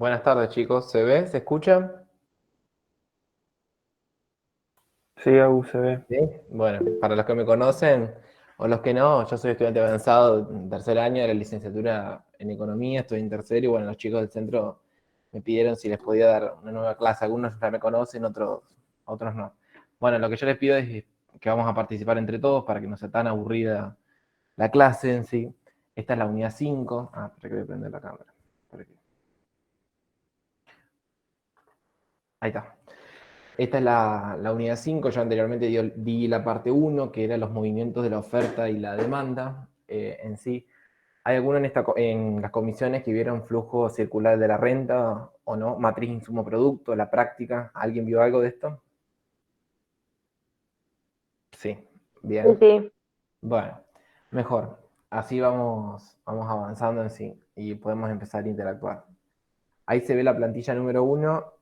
Buenas tardes, chicos. ¿Se ve? ¿Se escucha? Sí, Agus, se ve. Sí. Bueno, para los que me conocen o los que no, yo soy estudiante avanzado en tercer año de la licenciatura en Economía, estoy en tercero y bueno, los chicos del centro me pidieron si les podía dar una nueva clase. Algunos ya me conocen, otros no. Bueno, lo que yo les pido es que vamos a participar entre todos para que no sea tan aburrida la clase en sí. Esta es la unidad 5. Espera que voy a prender la cámara. Ahí está. Esta es la unidad 5. Yo anteriormente di la parte uno, que era los movimientos de la oferta y la demanda en sí. ¿Hay alguno en las comisiones que vieron flujo circular de la renta o no? Matriz insumo-producto, la práctica. ¿Alguien vio algo de esto? Sí, Sí, bien. sí. Bueno, mejor. Así vamos avanzando en sí y podemos empezar a interactuar. Ahí se ve la plantilla número uno.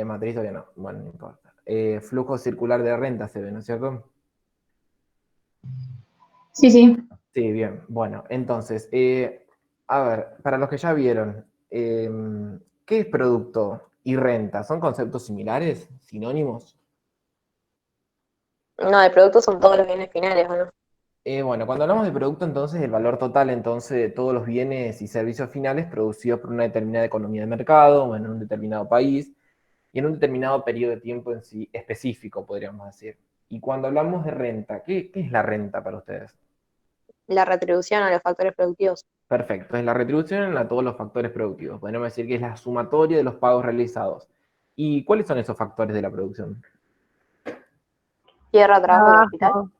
Matriz todavía no. Bueno, no importa. Flujo circular de renta se ve, ¿no es cierto? Sí, sí. Sí, bien. Bueno, entonces, a ver, para los que ya vieron, ¿qué es producto y renta? ¿Son conceptos similares? ¿Sinónimos? No, el producto son todos los bienes finales, ¿o no? Bueno, cuando hablamos de producto, entonces, el valor total, entonces, de todos los bienes y servicios finales producidos por una determinada economía de mercado, o en un determinado país, y en un determinado periodo de tiempo en sí específico, podríamos decir. Y cuando hablamos de renta, ¿qué es la renta para ustedes? La retribución a los factores productivos. Perfecto, es la retribución a todos los factores productivos. Podríamos decir que es la sumatoria de los pagos realizados. ¿Y cuáles son esos factores de la producción? Tierra, trabajo y capital. Trabajo.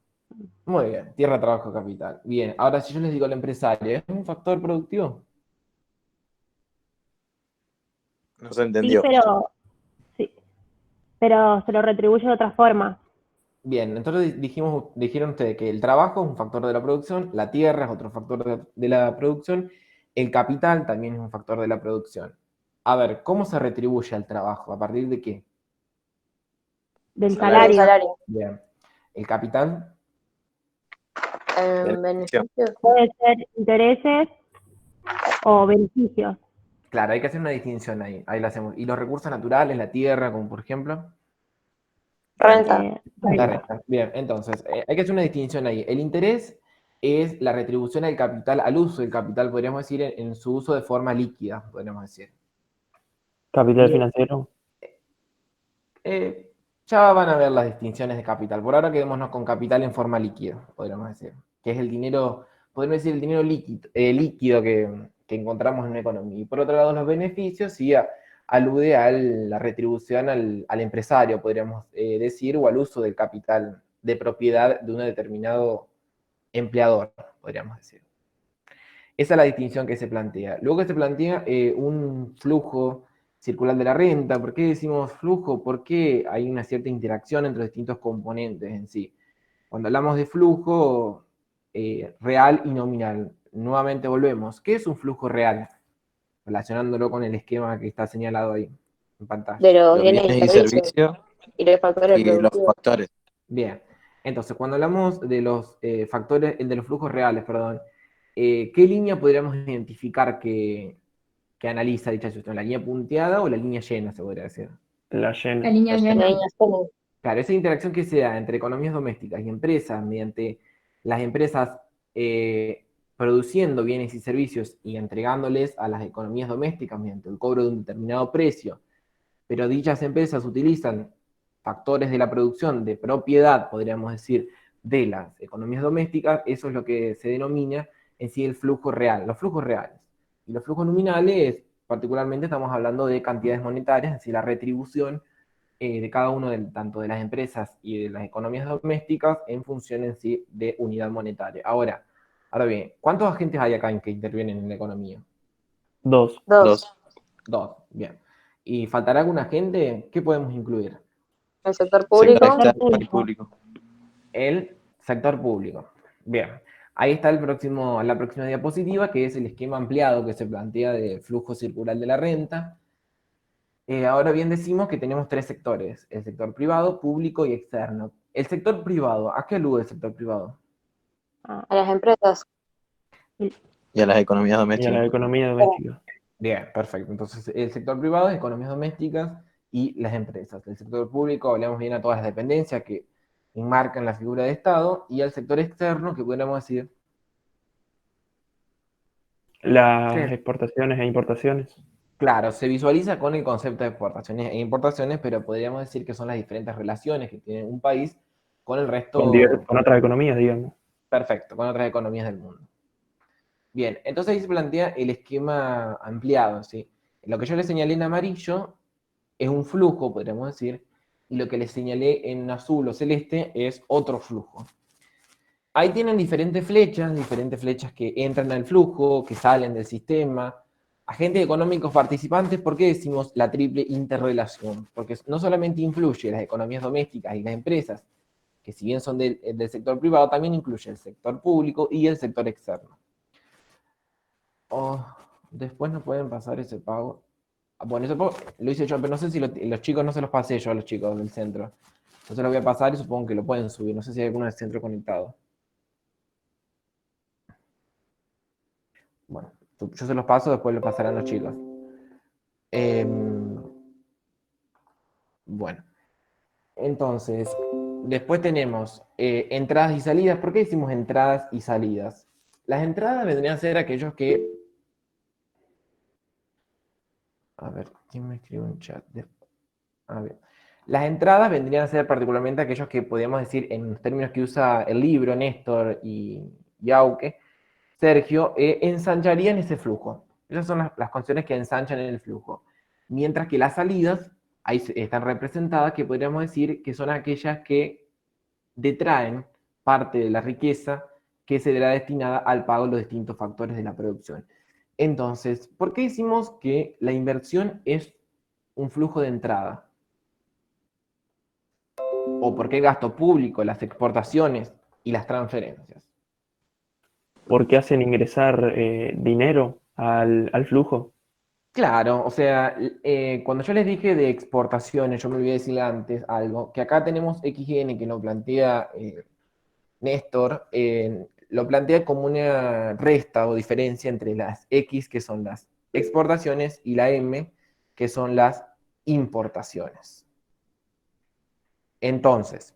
Muy bien, tierra, trabajo, capital. Bien, ahora si yo les digo al empresario, ¿es un factor productivo? No se Sí, entendió. sí, pero se lo retribuye de otra forma. Bien, entonces dijeron ustedes que el trabajo es un factor de la producción, la tierra es otro factor de la producción, el capital también es un factor de la producción. A ver, ¿cómo se retribuye al trabajo? ¿A partir de qué? Del Salario. El salario. salario. Bien, el capital. Beneficio. Beneficios. Puede ser intereses o beneficios. Claro, hay que hacer una distinción ahí la hacemos. ¿Y los recursos naturales, la tierra, como por ejemplo? Renta. Renta. La Renta. renta. Bien, entonces, hay que hacer una distinción ahí. El interés es la retribución al capital, al uso del capital, podríamos decir, en su uso de forma líquida, podríamos decir. Capital Y financiero. eh, ya van a ver las distinciones de capital. Por ahora quedémonos con capital en forma líquida, podríamos decir, que es el dinero, podríamos decir, el dinero líquido que encontramos en una economía. Y por otro lado, los beneficios sí alude a la retribución al empresario, podríamos decir, o al uso del capital de propiedad de un determinado empleador, podríamos decir. Esa es la distinción que se plantea. Luego se plantea un flujo circular de la renta. ¿Por qué decimos flujo? Porque hay una cierta interacción entre distintos componentes en sí. Cuando hablamos de flujo real y nominal, nuevamente volvemos. ¿Qué es un flujo real? Relacionándolo con el esquema que está señalado ahí en pantalla. De los Los bienes y bienes y servicios servicios y los factores y los productivos. factores. Bien, entonces cuando hablamos de los factores, de los flujos reales, perdón, ¿qué línea podríamos identificar que analiza dicha situación? ¿La línea punteada o la línea llena, se podría decir? La La llena. línea La llena. línea azul. Claro, esa interacción que se da entre economías domésticas y empresas, mediante las empresas eh, produciendo bienes y servicios y entregándoles a las economías domésticas mediante el cobro de un determinado precio, pero dichas empresas utilizan factores de la producción de propiedad, podríamos decir, de las economías domésticas, eso es lo que se denomina en sí el flujo real, los flujos reales. Y los flujos nominales, particularmente estamos hablando de cantidades monetarias, es decir, la retribución de cada uno tanto de las empresas y de las economías domésticas en función en sí de unidad monetaria. Ahora bien, ¿cuántos agentes hay acá en que intervienen en la economía? Dos. Dos. Dos. Dos, bien. ¿Y faltará algún agente? ¿Qué podemos incluir? El sector Sector público. Sector externo y público. público. El sector público. Bien. Ahí está la próxima diapositiva, que es el esquema ampliado que se plantea de flujo circular de la renta. Ahora bien, decimos que tenemos tres sectores: el sector privado, público y externo. El sector privado, ¿a qué alude el sector privado? Ah, A las empresas. y Y a las economías Y a la domésticas. economía doméstica. Bien, perfecto. Entonces, el sector privado es economías domésticas y las empresas. El sector público, hablamos bien a todas las dependencias que enmarcan la figura de Estado, y al sector externo, que podríamos decir Las que, exportaciones e importaciones. claro, se visualiza con el concepto de exportaciones e importaciones, pero podríamos decir que son las diferentes relaciones que tiene un país con el resto, Con otras economías, digamos. perfecto, con otras economías del mundo. Bien, entonces ahí se plantea el esquema ampliado, ¿sí? Lo que yo le señalé en amarillo es un flujo, podríamos decir, y lo que les señalé en azul o celeste es otro flujo. Ahí tienen diferentes flechas que entran al flujo, que salen del sistema, agentes económicos participantes. ¿Por qué decimos la triple interrelación? Porque no solamente influye las economías domésticas y las empresas, que si bien son del sector privado, también incluye el sector público y el sector externo. Oh, después no pueden pasar ese pago. Bueno, eso lo hice yo, pero no sé si los chicos no se los pasé yo a los chicos del centro. Entonces lo voy a pasar y supongo que lo pueden subir. No sé si hay alguno del centro conectado. Bueno, yo se los paso, después lo pasarán los chicos. Bueno, entonces, después tenemos entradas y salidas. ¿Por qué decimos entradas y salidas? Las entradas vendrían a ser aquellos que... A ver, ¿quién me escribe un chat? A ver. Las entradas vendrían a ser particularmente aquellos que podríamos decir, en los términos que usa el libro, Néstor y Auque, Sergio, ensancharían ese flujo. Esas son las condiciones que ensanchan el flujo. Mientras que las salidas, ahí están representadas, que podríamos decir que son aquellas que detraen parte de la riqueza que se verá destinada al pago de los distintos factores de la producción. Entonces, ¿por qué decimos que la inversión es un flujo de entrada? ¿O por qué el gasto público, las exportaciones y las transferencias? Porque hacen ingresar dinero al flujo. Claro, o sea, cuando yo les dije de exportaciones, yo me olvidé decirle antes algo, que acá tenemos XN que lo plantea Néstor, lo plantea como una resta o diferencia entre las X, que son las exportaciones, y la M, que son las importaciones. Entonces,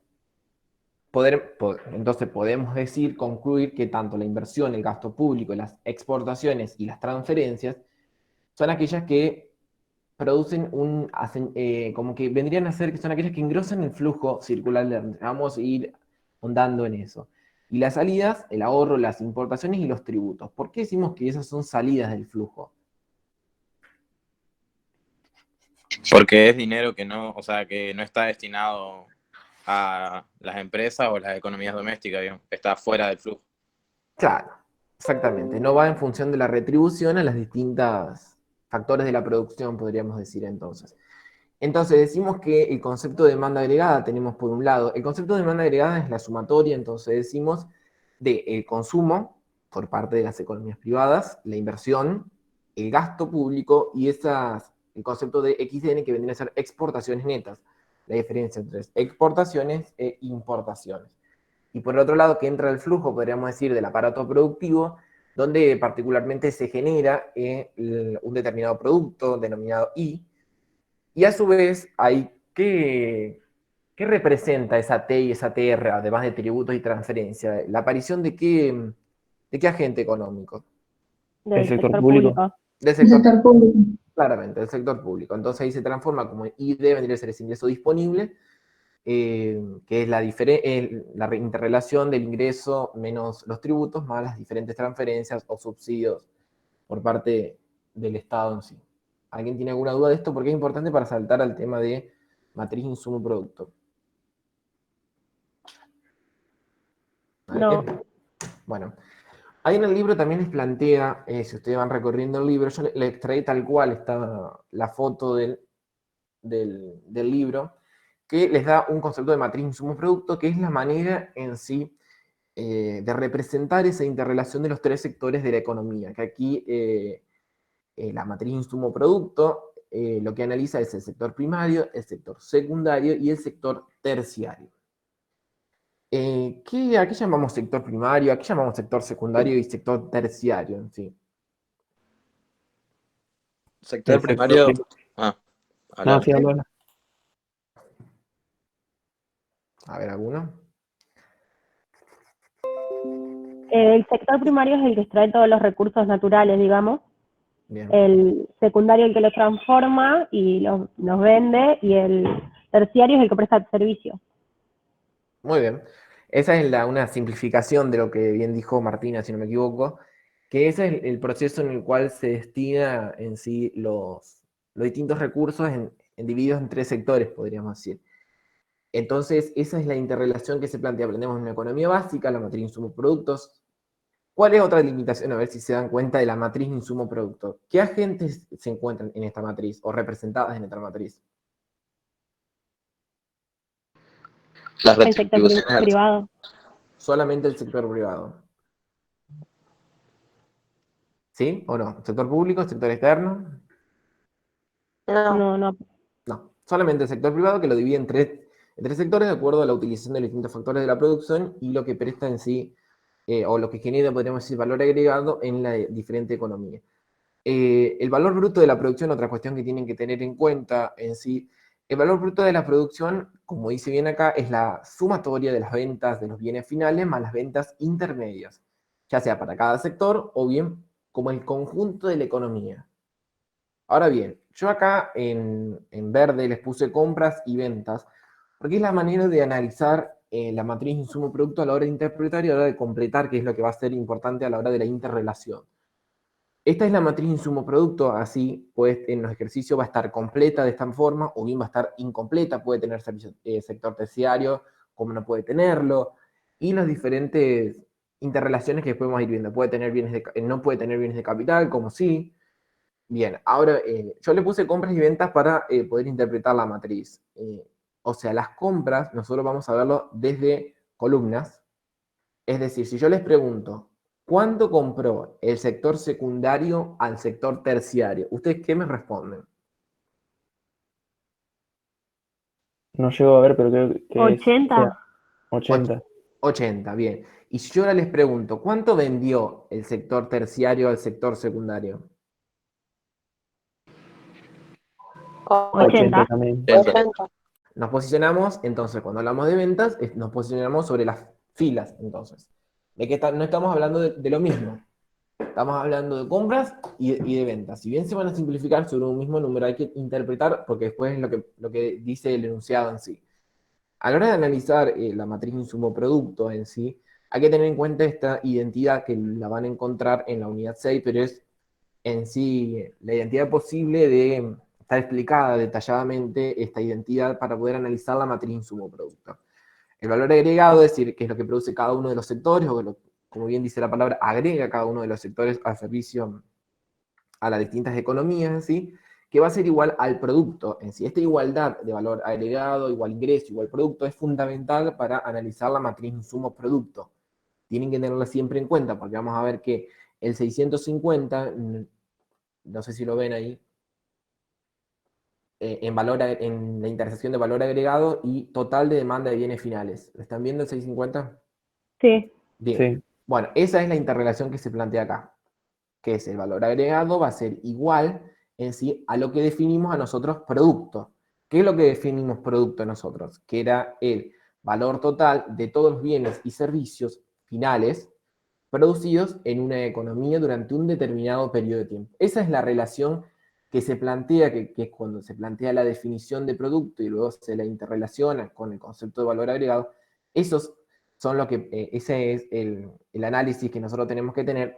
entonces podemos decir, concluir que tanto la inversión, el gasto público, las exportaciones y las transferencias son aquellas que producen como que vendrían a ser que son aquellas que engrosan el flujo circular de la renta. Vamos a ir ahondando en eso. Y las salidas, el ahorro, las importaciones y los tributos. ¿Por qué decimos que esas son salidas del flujo? Porque es dinero que no, o sea, que no está destinado a las empresas o las economías domésticas, digamos, está fuera del flujo. Claro, exactamente. No va en función de la retribución a las distintas factores de la producción, podríamos decir entonces. Entonces decimos que el concepto de demanda agregada tenemos por un lado, el concepto de demanda agregada es la sumatoria, entonces decimos del consumo por parte de las economías privadas, la inversión, el gasto público y el concepto de XN que vendría a ser exportaciones netas, la diferencia entre exportaciones e importaciones. Y por el otro lado, que entra el flujo, podríamos decir, del aparato productivo, donde particularmente se genera un determinado producto denominado I, y a su vez hay ¿qué representa esa T y esa TR, además de tributos y transferencia? La aparición de qué agente económico. El Del sector sector público. público. Del El sector, sector público. claramente, del sector público. Entonces ahí se transforma como ID, vendría a ser ese ingreso disponible, que es la interrelación del ingreso menos los tributos, más las diferentes transferencias o subsidios por parte del Estado en sí. ¿Alguien tiene alguna duda de esto? Porque es importante para saltar al tema de matriz insumo-producto. No. Bueno, ahí en el libro también les plantea, si ustedes van recorriendo el libro, yo le extraí tal cual está la foto del libro, que les da un concepto de matriz insumo-producto, que es la manera en sí de representar esa interrelación de los tres sectores de la economía, que aquí la matriz insumo-producto lo que analiza es el sector primario, el sector secundario y el sector terciario. ¿A qué llamamos sector primario? ¿A qué llamamos sector secundario y sector terciario en sí? sector El sector primario. prim- Ah, No, habla. sí, habla. A ver, ¿alguno? El sector primario es el que extrae todos los recursos naturales, digamos. Bien. El secundario el que los transforma y los vende, y el terciario es el que presta servicios. Muy bien. Esa es una simplificación de lo que bien dijo Martina, si no me equivoco, que ese es el proceso en el cual se destina en sí los distintos recursos divididos en tres sectores, podríamos decir. Entonces, esa es la interrelación que se plantea. Aprendemos en una economía básica, la matriz insumo-productos. ¿Cuál es otra limitación? A ver si se dan cuenta de la matriz insumo-producto. ¿Qué agentes se encuentran en esta matriz o representadas en esta matriz? Las El sector retribuciones. privado. Solamente el sector privado. ¿Sí o no? ¿Sector público, sector externo? No, No. No, solamente el sector privado, que lo divide en tres sectores de acuerdo a la utilización de los distintos factores de la producción y lo que presta en sí, o lo que genera, podríamos decir, valor agregado en la diferente economía. El valor bruto de la producción, otra cuestión que tienen que tener en cuenta en sí, el valor bruto de la producción, como dice bien acá, es la sumatoria de las ventas de los bienes finales más las ventas intermedias, ya sea para cada sector o bien como el conjunto de la economía. Ahora bien, yo acá en verde les puse compras y ventas, porque es la manera de analizar la matriz insumo-producto a la hora de interpretar y a la hora de completar, que es lo que va a ser importante a la hora de la interrelación. Esta es la matriz insumo-producto, así pues en los ejercicios va a estar completa de esta forma, o bien va a estar incompleta, puede tener sector terciario, como no puede tenerlo, y las diferentes interrelaciones que después vamos a ir viendo. Puede tener no puede tener bienes de capital, como sí. Bien, ahora yo le puse compras y ventas para poder interpretar la matriz. O sea, las compras, nosotros vamos a verlo desde columnas. Es decir, si yo les pregunto, ¿cuánto compró el sector secundario al sector terciario? ¿Ustedes qué me responden? No llego a ver, pero creo que es, o sea, 80. 80. 80, bien. Y si yo ahora les pregunto, ¿cuánto vendió el sector terciario al sector secundario? 80 80. también. 80. Nos posicionamos, entonces, cuando hablamos de ventas, nos posicionamos sobre las filas, entonces. No estamos hablando de lo mismo. Estamos hablando de compras y de ventas. Si bien se van a simplificar sobre un mismo número, hay que interpretar, porque después es lo que dice el enunciado en sí. A la hora de analizar la matriz insumo-producto en sí, hay que tener en cuenta esta identidad que la van a encontrar en la unidad 6, pero es en sí la identidad posible de estar explicada detalladamente esta identidad para poder analizar la matriz insumo-producto. El valor agregado, es decir, que es lo que produce cada uno de los sectores, o como bien dice la palabra, agrega cada uno de los sectores al servicio a las distintas economías, ¿sí? Que va a ser igual al producto en sí. Esta igualdad de valor agregado, igual ingreso, igual producto, es fundamental para analizar la matriz insumo-producto. Tienen que tenerla siempre en cuenta, porque vamos a ver que el 650, no sé si lo ven ahí, en la intersección de valor agregado y total de demanda de bienes finales. ¿Lo están viendo el 650? Sí. Bien. Sí. Bueno, esa es la interrelación que se plantea acá, que es el valor agregado va a ser igual en sí a lo que definimos a nosotros producto. ¿Qué es lo que definimos producto nosotros? Que era el valor total de todos los bienes y servicios finales producidos en una economía durante un determinado periodo de tiempo. Esa es la relación que se plantea, que es cuando se plantea la definición de producto y luego se la interrelaciona con el concepto de valor agregado. Esos son lo que, ese es el análisis que nosotros tenemos que tener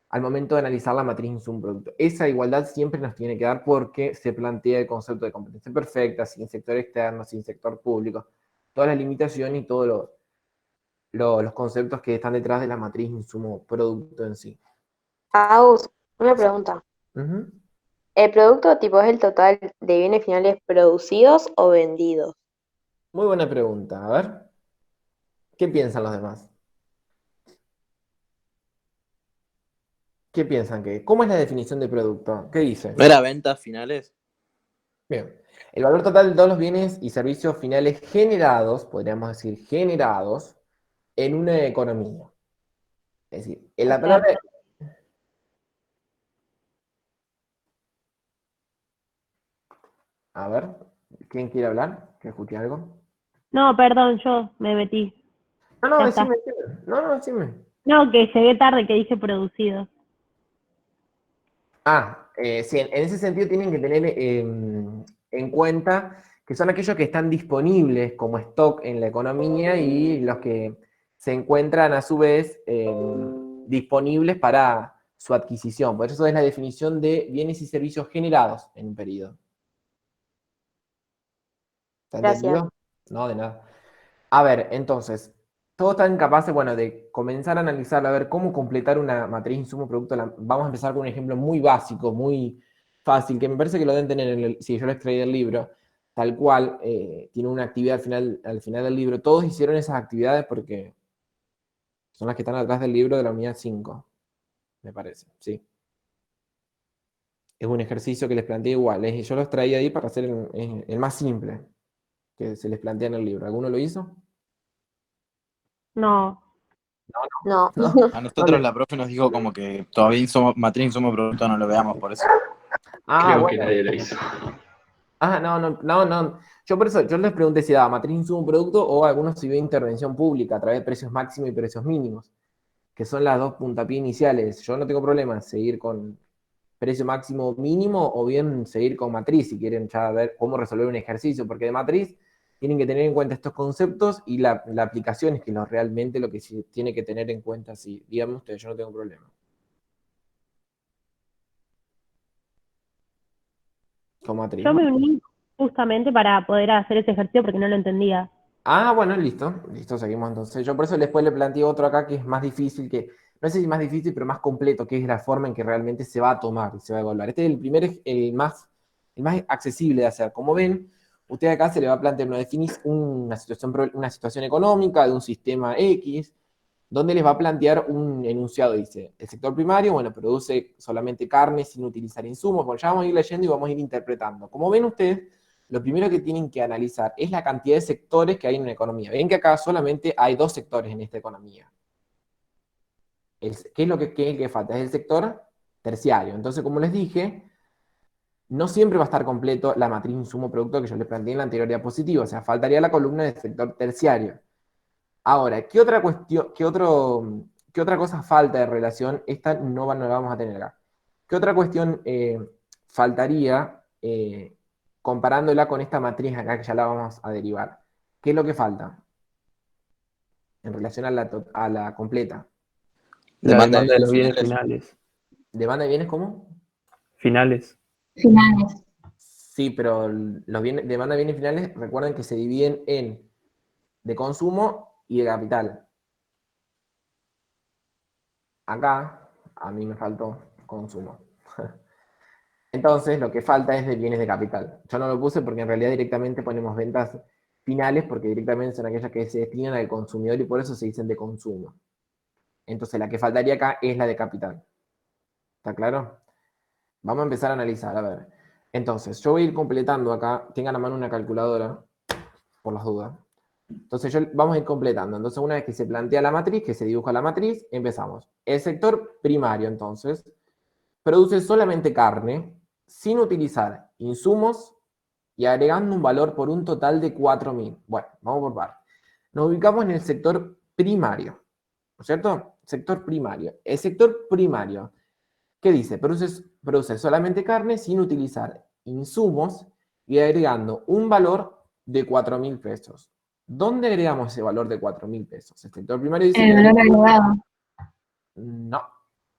al momento de analizar la matriz insumo-producto. Esa igualdad siempre nos tiene que dar porque se plantea el concepto de competencia perfecta, sin sector externo, sin sector público, todas las limitaciones y todos los conceptos que están detrás de la matriz insumo-producto en sí. Agus, una pregunta. Ujú. ¿El producto tipo es el total de bienes finales producidos o vendidos? Muy buena pregunta. A ver, ¿qué piensan los demás? ¿Qué piensan que? ¿Cómo es la definición de producto? ¿Qué dice? ¿No era ventas finales? Bien. El valor total de todos los bienes y servicios finales generados, podríamos decir generados, en una economía. Es decir, en O la sea, palabra. A ver, ¿quién quiere hablar? ¿Que escuché algo? No, perdón, yo me metí. No, no, Ya está. decime. No, no, decime. No, que llegué tarde, que dije producidos. Sí, en ese sentido tienen que tener en cuenta que son aquellos que están disponibles como stock en la economía y los que se encuentran a su vez disponibles para su adquisición. Por eso es la definición de bienes y servicios generados en un periodo. ¿Está Gracias. entendido? No, de nada. A ver, entonces, todos están capaces, bueno, de comenzar a analizar, a ver cómo completar una matriz insumo-producto. Vamos a empezar con un ejemplo muy básico, muy fácil, que me parece que lo deben tener si yo lo extraí del libro, tal cual, tiene una actividad al final del libro. Todos hicieron esas actividades porque son las que están atrás del libro de la unidad 5, me parece, sí. Es un ejercicio que les planteé igual, yo los traía ahí para hacer el más simple que se les plantea en el libro. ¿Alguno lo hizo? No. No. No, A no nosotros la profe nos dijo como que todavía matriz insumo producto no lo veamos por eso. Creo que bueno. nadie lo hizo. No. Yo por eso, yo les pregunté si daba matriz insumo producto o algunos si vio intervención pública a través de precios máximos y precios mínimos, que son las dos puntapiés iniciales. Yo no tengo problema en seguir con precio máximo mínimo o bien seguir con matriz si quieren ya ver cómo resolver un ejercicio, porque de matriz tienen que tener en cuenta estos conceptos y la aplicación es que realmente lo que sí tiene que tener en cuenta, sí, díganme ustedes, yo no tengo problema. Con matriz. Yo me uní justamente para poder hacer ese ejercicio porque no lo entendía. Bueno, listo, seguimos entonces. Yo por eso después le planteo otro acá que es más difícil, que no sé si más difícil, pero más completo, que es la forma en que realmente se va a tomar y se va a evaluar. Este es el primero, el más accesible de hacer. Como ven, usted acá se le va a plantear una situación económica de un sistema X, donde les va a plantear un enunciado, dice, el sector primario, bueno, produce solamente carne sin utilizar insumos. Bueno, ya vamos a ir leyendo y vamos a ir interpretando. Como ven ustedes, lo primero que tienen que analizar es la cantidad de sectores que hay en una economía. Ven que acá solamente hay dos sectores en esta economía. ¿Qué es lo que falta? Es el sector terciario. Entonces, como les dije, no siempre va a estar completo la matriz insumo-producto que yo les planteé en la anterior diapositiva. O sea, faltaría la columna del sector terciario. Ahora, ¿qué otra cuestión, qué otra cosa falta de relación? Esta no la vamos a tener acá. ¿Qué otra cuestión faltaría comparándola con esta matriz acá que ya la vamos a derivar? ¿Qué es lo que falta en relación a la completa? La Demanda demanda de los bienes finales. finales. ¿Demanda de bienes cómo? Finales. Finales. Sí, pero demanda de bienes finales, recuerden que se dividen en de consumo y de capital. Acá, a mí me faltó consumo. Entonces, lo que falta es de bienes de capital. Yo no lo puse porque en realidad directamente ponemos ventas finales, porque directamente son aquellas que se destinan al consumidor y por eso se dicen de consumo. Entonces, la que faltaría acá es la de capital. ¿Está claro? Vamos a empezar a analizar, a ver. Entonces, yo voy a ir completando acá. Tengan a mano una calculadora, por las dudas. Entonces, vamos a ir completando. Entonces, una vez que se plantea la matriz, que se dibuja la matriz, empezamos. El sector primario, entonces, produce solamente carne, sin utilizar insumos y agregando un valor por un total de 4.000. Bueno, vamos por partes. Nos ubicamos en el sector primario, ¿no es cierto? Sector primario. El sector primario, ¿qué dice? Produce solamente carne sin utilizar insumos y agregando un valor de 4.000 pesos. ¿Dónde agregamos ese valor de 4.000 pesos? El sector primario dice El que valor agregado. no,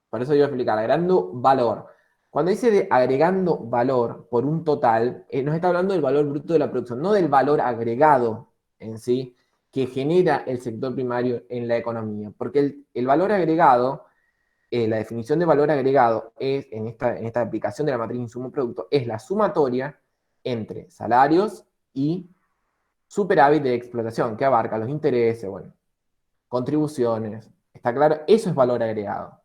por eso yo voy a explicar, agregando valor. Cuando dice de agregando valor por un total, nos está hablando del valor bruto de la producción, no del valor agregado en sí que genera el sector primario en la economía. Porque el valor agregado, la definición de valor agregado es, en esta aplicación de la matriz insumo-producto, es la sumatoria entre salarios y superávit de explotación, que abarca los intereses, bueno, contribuciones. ¿Está claro? Eso es valor agregado.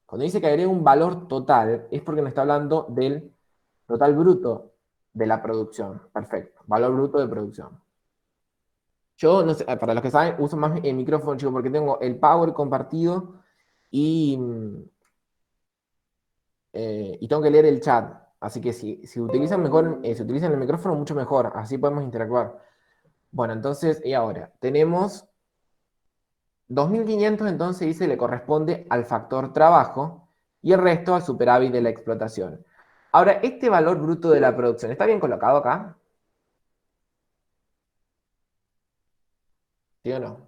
Cuando dice que agrega un valor total, es porque nos está hablando del total bruto de la producción. Perfecto. Valor bruto de producción. Yo, no sé, para los que saben, uso más el micrófono, chicos, porque tengo el power compartido y tengo que leer el chat. Así que si utilizan mejor, si utilizan el micrófono, mucho mejor. Así podemos interactuar. Bueno, entonces, y ahora, tenemos 2.500, entonces dice, le corresponde al factor trabajo y el resto al superávit de la explotación. Ahora, este valor bruto de la producción, ¿está bien colocado acá? ¿Sí o no?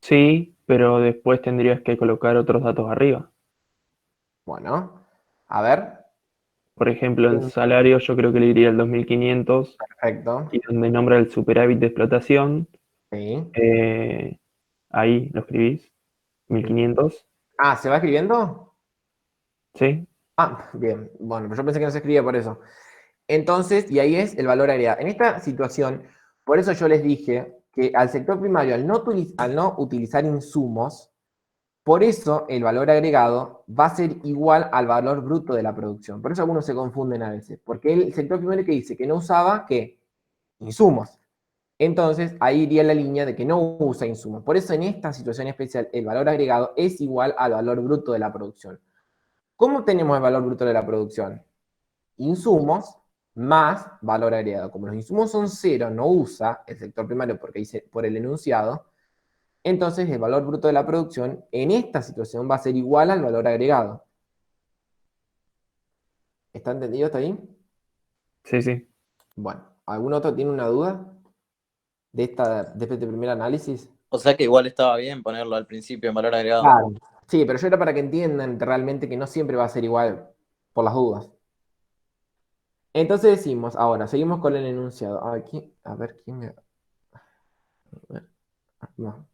Sí, pero después tendrías que colocar otros datos arriba. Bueno, a ver. Por ejemplo, en salario yo creo que le iría el 2.500 Perfecto. y donde nombra el superávit de explotación, Sí. ahí lo escribís, 1.500, Ah, ¿se va escribiendo? ¿sí? Ah, bien. Bueno, pero yo pensé que no se escribía por eso. Entonces, y ahí es el valor agregado. En esta situación, por eso yo les dije que al sector primario, al no utilizar insumos, por eso el valor agregado va a ser igual al valor bruto de la producción. Por eso algunos se confunden a veces. Porque el sector primario que dice que no usaba, ¿qué? Insumos. Entonces, ahí iría la línea de que no usa insumos. Por eso en esta situación especial, el valor agregado es igual al valor bruto de la producción. ¿Cómo tenemos el valor bruto de la producción? Insumos más valor agregado. Como los insumos son cero, no usa el sector primario porque dice por el enunciado, entonces el valor bruto de la producción en esta situación va a ser igual al valor agregado. ¿Está entendido hasta ahí? Sí, sí. Bueno, ¿algún otro tiene una duda de este primer análisis? O sea que igual estaba bien ponerlo al principio en valor agregado. Claro. Sí, pero yo era para que entiendan realmente que no siempre va a ser igual por las dudas. Entonces decimos, ahora, seguimos con el enunciado. Aquí, a ver, ¿quién me...? A ver, no.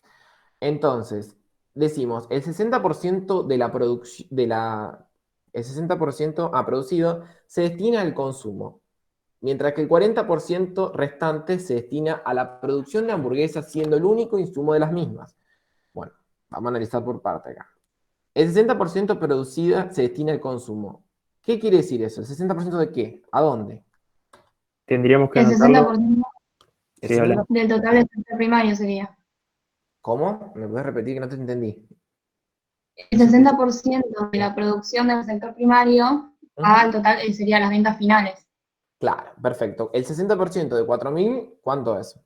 Entonces, decimos, el 60% de la producción, el 60% producido se destina al consumo, mientras que el 40% restante se destina a la producción de hamburguesas, siendo el único insumo de las mismas. Bueno, vamos a analizar por parte acá. El 60% producida se destina al consumo. ¿Qué quiere decir eso? ¿El 60% de qué? ¿A dónde? Tendríamos que El anotarlo. 60% ¿El Sí, habla. 60%? del total del sector primario sería. ¿Cómo? ¿Me puedes repetir que no te entendí? El 60% de la producción del sector primario va al total, sería las ventas finales. Claro, perfecto. El 60% de 4.000, ¿cuánto es?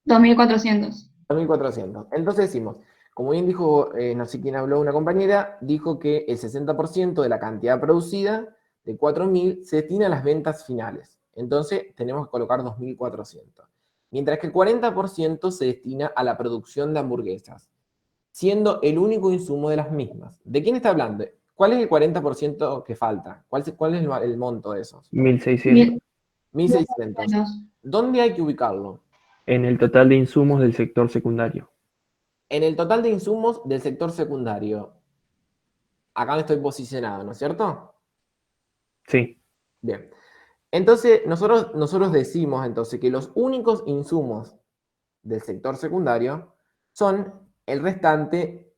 2.400. 2.400. Entonces decimos, como bien dijo, no sé quién habló, una compañera, dijo que el 60% de la cantidad producida, de 4.000, se destina a las ventas finales. Entonces tenemos que colocar 2.400. Mientras que el 40% se destina a la producción de hamburguesas, siendo el único insumo de las mismas. ¿De quién está hablando? ¿Cuál es el 40% que falta? ¿Cuál es el monto de esos? 1.600. 1.600. ¿Dónde hay que ubicarlo? En el total de insumos del sector secundario. En el total de insumos del sector secundario. Acá me estoy posicionado, ¿no es cierto? Sí. Bien. Entonces, nosotros decimos entonces que los únicos insumos del sector secundario son el restante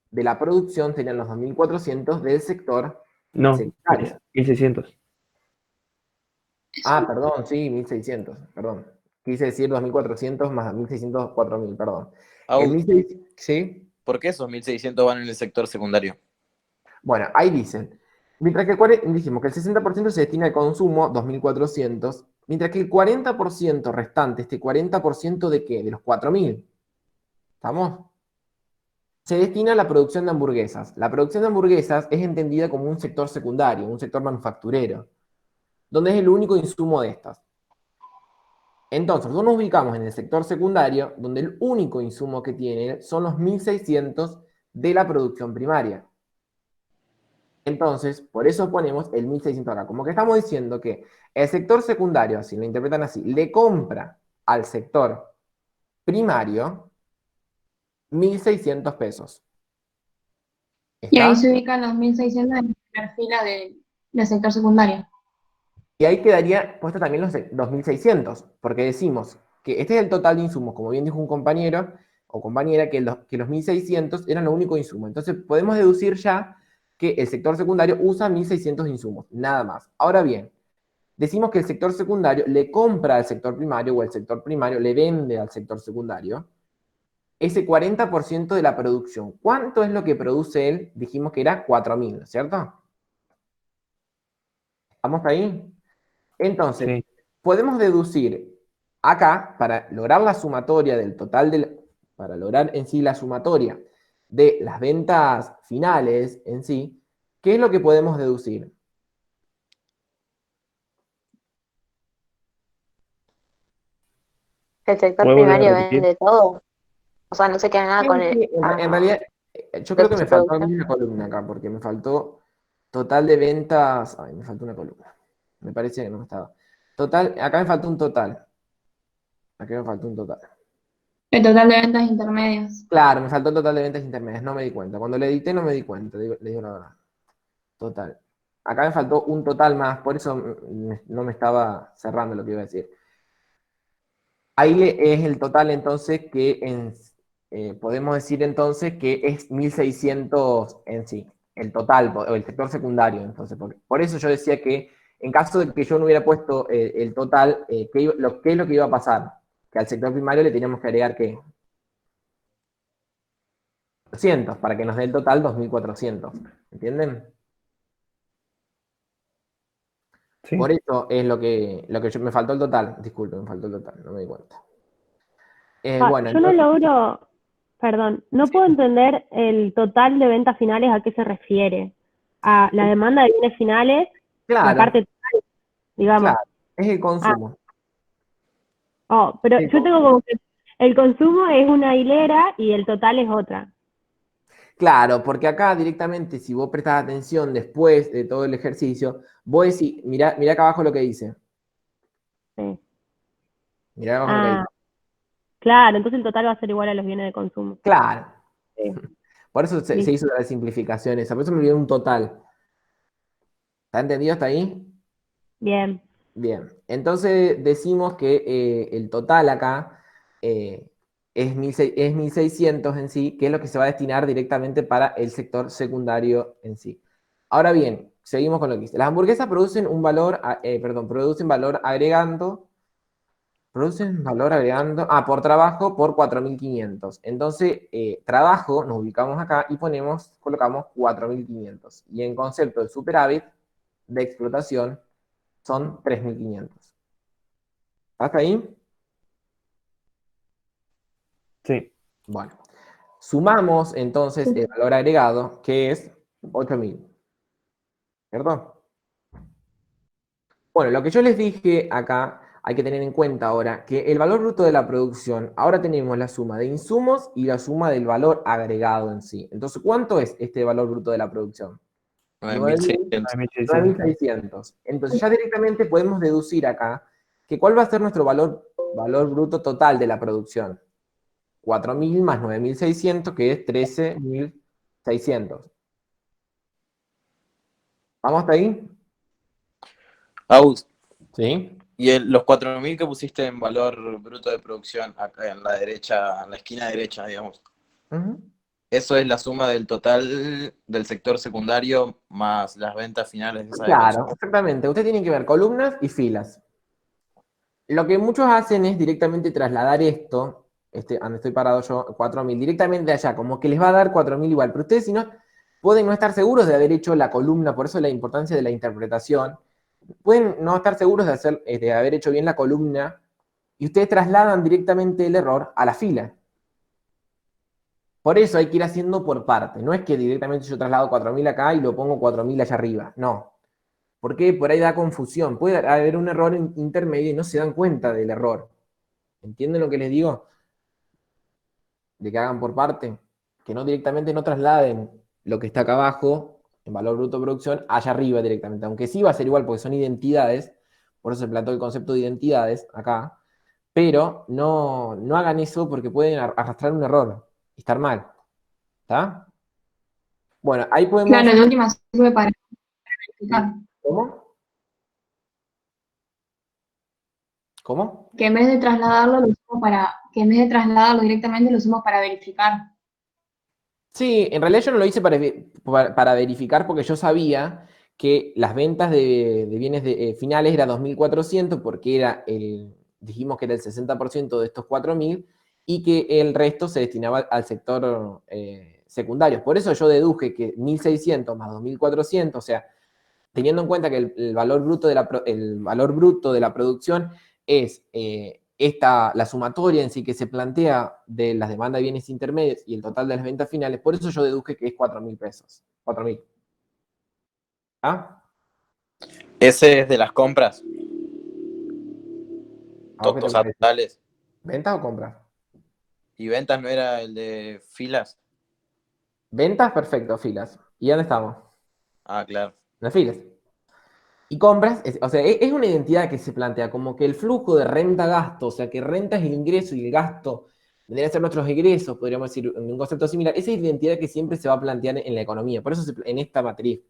de la producción, serían los 2.400 del sector No, secundario. 1.600. Ah, perdón, sí, 1.600, perdón. Quise decir 2.400 más 1.600, 4.000, perdón. El Au, 1.600, ¿sí? ¿por qué esos 1.600 van en el sector secundario? Bueno, ahí dicen, mientras que dijimos que el 60% se destina al consumo, 2.400, mientras que el 40% restante, este 40% de qué? De los 4.000, ¿estamos? Se destina a la producción de hamburguesas. La producción de hamburguesas es entendida como un sector secundario, un sector manufacturero, donde es el único insumo de estas. Entonces, nosotros nos ubicamos en el sector secundario, donde el único insumo que tiene son los 1.600 de la producción primaria. Entonces, por eso ponemos el 1.600 acá. Como que estamos diciendo que el sector secundario, si lo interpretan así, le compra al sector primario 1.600 pesos. Y ahí ¿Está? se ubican los 1.600 en la primera fila del sector secundario. Y ahí quedaría puesto también los 2.600, porque decimos que este es el total de insumos, como bien dijo un compañero o compañera, que los 1.600 eran lo único insumo. Entonces podemos deducir ya que el sector secundario usa 1.600 insumos, nada más. Ahora bien, decimos que el sector secundario le compra al sector primario o el sector primario le vende al sector secundario ese 40% de la producción. ¿Cuánto es lo que produce él? Dijimos que era 4.000, ¿no es cierto? ¿Estamos ahí? Entonces, Sí. podemos deducir acá, para lograr la sumatoria del total para lograr en sí la sumatoria de las ventas finales en sí, ¿qué es lo que podemos deducir? El sector ¿Puedo volver a primario repetir? vende todo. O sea, no se queda nada con Sí, en realidad, yo creo de que su me faltó a producción. mí una columna acá, porque me faltó total de ventas. Ay, me faltó una columna. Me parece que no estaba. Total, acá me faltó un total. Acá me faltó un total. El total de ventas intermedias. Claro, me faltó el total de ventas intermedias, no me di cuenta. Cuando le edité no me di cuenta, le digo la verdad. Total. Acá me faltó un total más, por eso no me estaba cerrando lo que iba a decir. Ahí es el total entonces podemos decir entonces que es 1.600 en sí, el total, o el sector secundario. Entonces, por eso yo decía que en caso de que yo no hubiera puesto el total, ¿qué es lo que iba a pasar? Que al sector primario le teníamos que agregar ¿qué? 400 para que nos dé el total 2.400. ¿Entienden? Sí. Por eso es me faltó el total. Disculpe, me faltó el total, no me di cuenta. Bueno, Yo no entonces, logro, perdón, no puedo entender el total de ventas finales a qué se refiere. A la demanda de bienes finales, la claro, parte total, digamos. claro, es el Ah, consumo. pero El yo tengo consumo. como que el consumo es una hilera y el total es otra. Claro, porque acá directamente, si vos prestás atención después de todo el ejercicio, vos decís, mirá acá abajo lo que dice. Sí. Mirá acá abajo lo que Ah, dice. claro, entonces el total va a ser igual a los bienes de consumo. Claro. Sí, Por eso se listo. hizo la simplificación esa. Por eso me olvidé un total. ¿Está entendido hasta ahí? Bien. Bien. Entonces decimos que el total acá es 1.600 en sí, que es lo que se va a destinar directamente para el sector secundario en sí. Ahora bien, seguimos con lo que dice. Las hamburguesas producen valor agregando, por trabajo por 4.500. Entonces, trabajo, nos ubicamos acá y colocamos 4.500. Y en concepto de superávit, de explotación, son 3.500. ¿Hasta ahí? Sí. Bueno. Sumamos entonces el valor agregado, que es 8.000. ¿Cierto? Bueno, lo que yo les dije acá, hay que tener en cuenta ahora que el valor bruto de la producción, ahora tenemos la suma de insumos y la suma del valor agregado en sí. Entonces, ¿cuánto es este valor bruto de la producción? 9.600. 9.600. 9.600. Entonces, ya directamente podemos deducir acá que cuál va a ser nuestro valor bruto total de la producción. 4.000 más 9.600, que es 13.600. ¿Vamos hasta ahí? Aus, Sí. y los 4.000 que pusiste en valor bruto de producción, acá en la derecha, en la esquina derecha, digamos, Ujú. eso es la suma del total del sector secundario más las ventas finales de esa de Claro, consumo. exactamente. Usted tiene que ver columnas y filas. Lo que muchos hacen es directamente trasladar esto, donde estoy parado yo, 4.000, directamente allá, como que les va a dar 4.000 igual. Pero ustedes, si no, pueden no estar seguros de haber hecho la columna, por eso la importancia de la interpretación. Pueden no estar seguros de haber hecho bien la columna, y ustedes trasladan directamente el error a la fila. Por eso hay que ir haciendo por parte. No es que directamente yo traslado 4.000 acá y lo pongo 4.000 allá arriba. No. Porque por ahí da confusión. Puede haber un error intermedio y no se dan cuenta del error. ¿Entienden lo que les digo? De que hagan por parte. Que no directamente no trasladen lo que está acá abajo, en valor bruto de producción, allá arriba directamente. Aunque sí va a ser igual porque son identidades. Por eso se planteó el concepto de identidades acá. Pero no hagan eso porque pueden arrastrar un error y estar mal. ¿Está? Bueno, ahí podemos. Claro, de última sirve para verificar. ¿Cómo? ¿Cómo? Que en vez de trasladarlo, que en vez de trasladarlo directamente, lo usamos para verificar. Sí, en realidad yo no lo hice para verificar porque yo sabía que las ventas de bienes finales era 2.400 porque dijimos que era el 60% de estos 4.000 y que el resto se destinaba al sector secundario. Por eso yo deduje que 1.600 más 2.400, o sea, teniendo en cuenta que el valor bruto de la producción es la sumatoria en sí que se plantea de las demandas de bienes intermedios y el total de las ventas finales, por eso yo deduje que es 4.000 pesos. 4.000. ¿Ah? Ese es de las compras. ¿A vos qué te O sea, parece? totales. ¿Ventas o compras? ¿Y ventas no era el de filas? Ventas, perfecto, filas. ¿Y dónde estamos? Ah, claro. En las filas. Y compras, o sea, es una identidad que se plantea como que el flujo de renta-gasto, o sea, que renta es el ingreso y el gasto vendrían a ser nuestros egresos, podríamos decir, en un concepto similar. Esa identidad que siempre se va a plantear en la economía, por eso en esta matriz,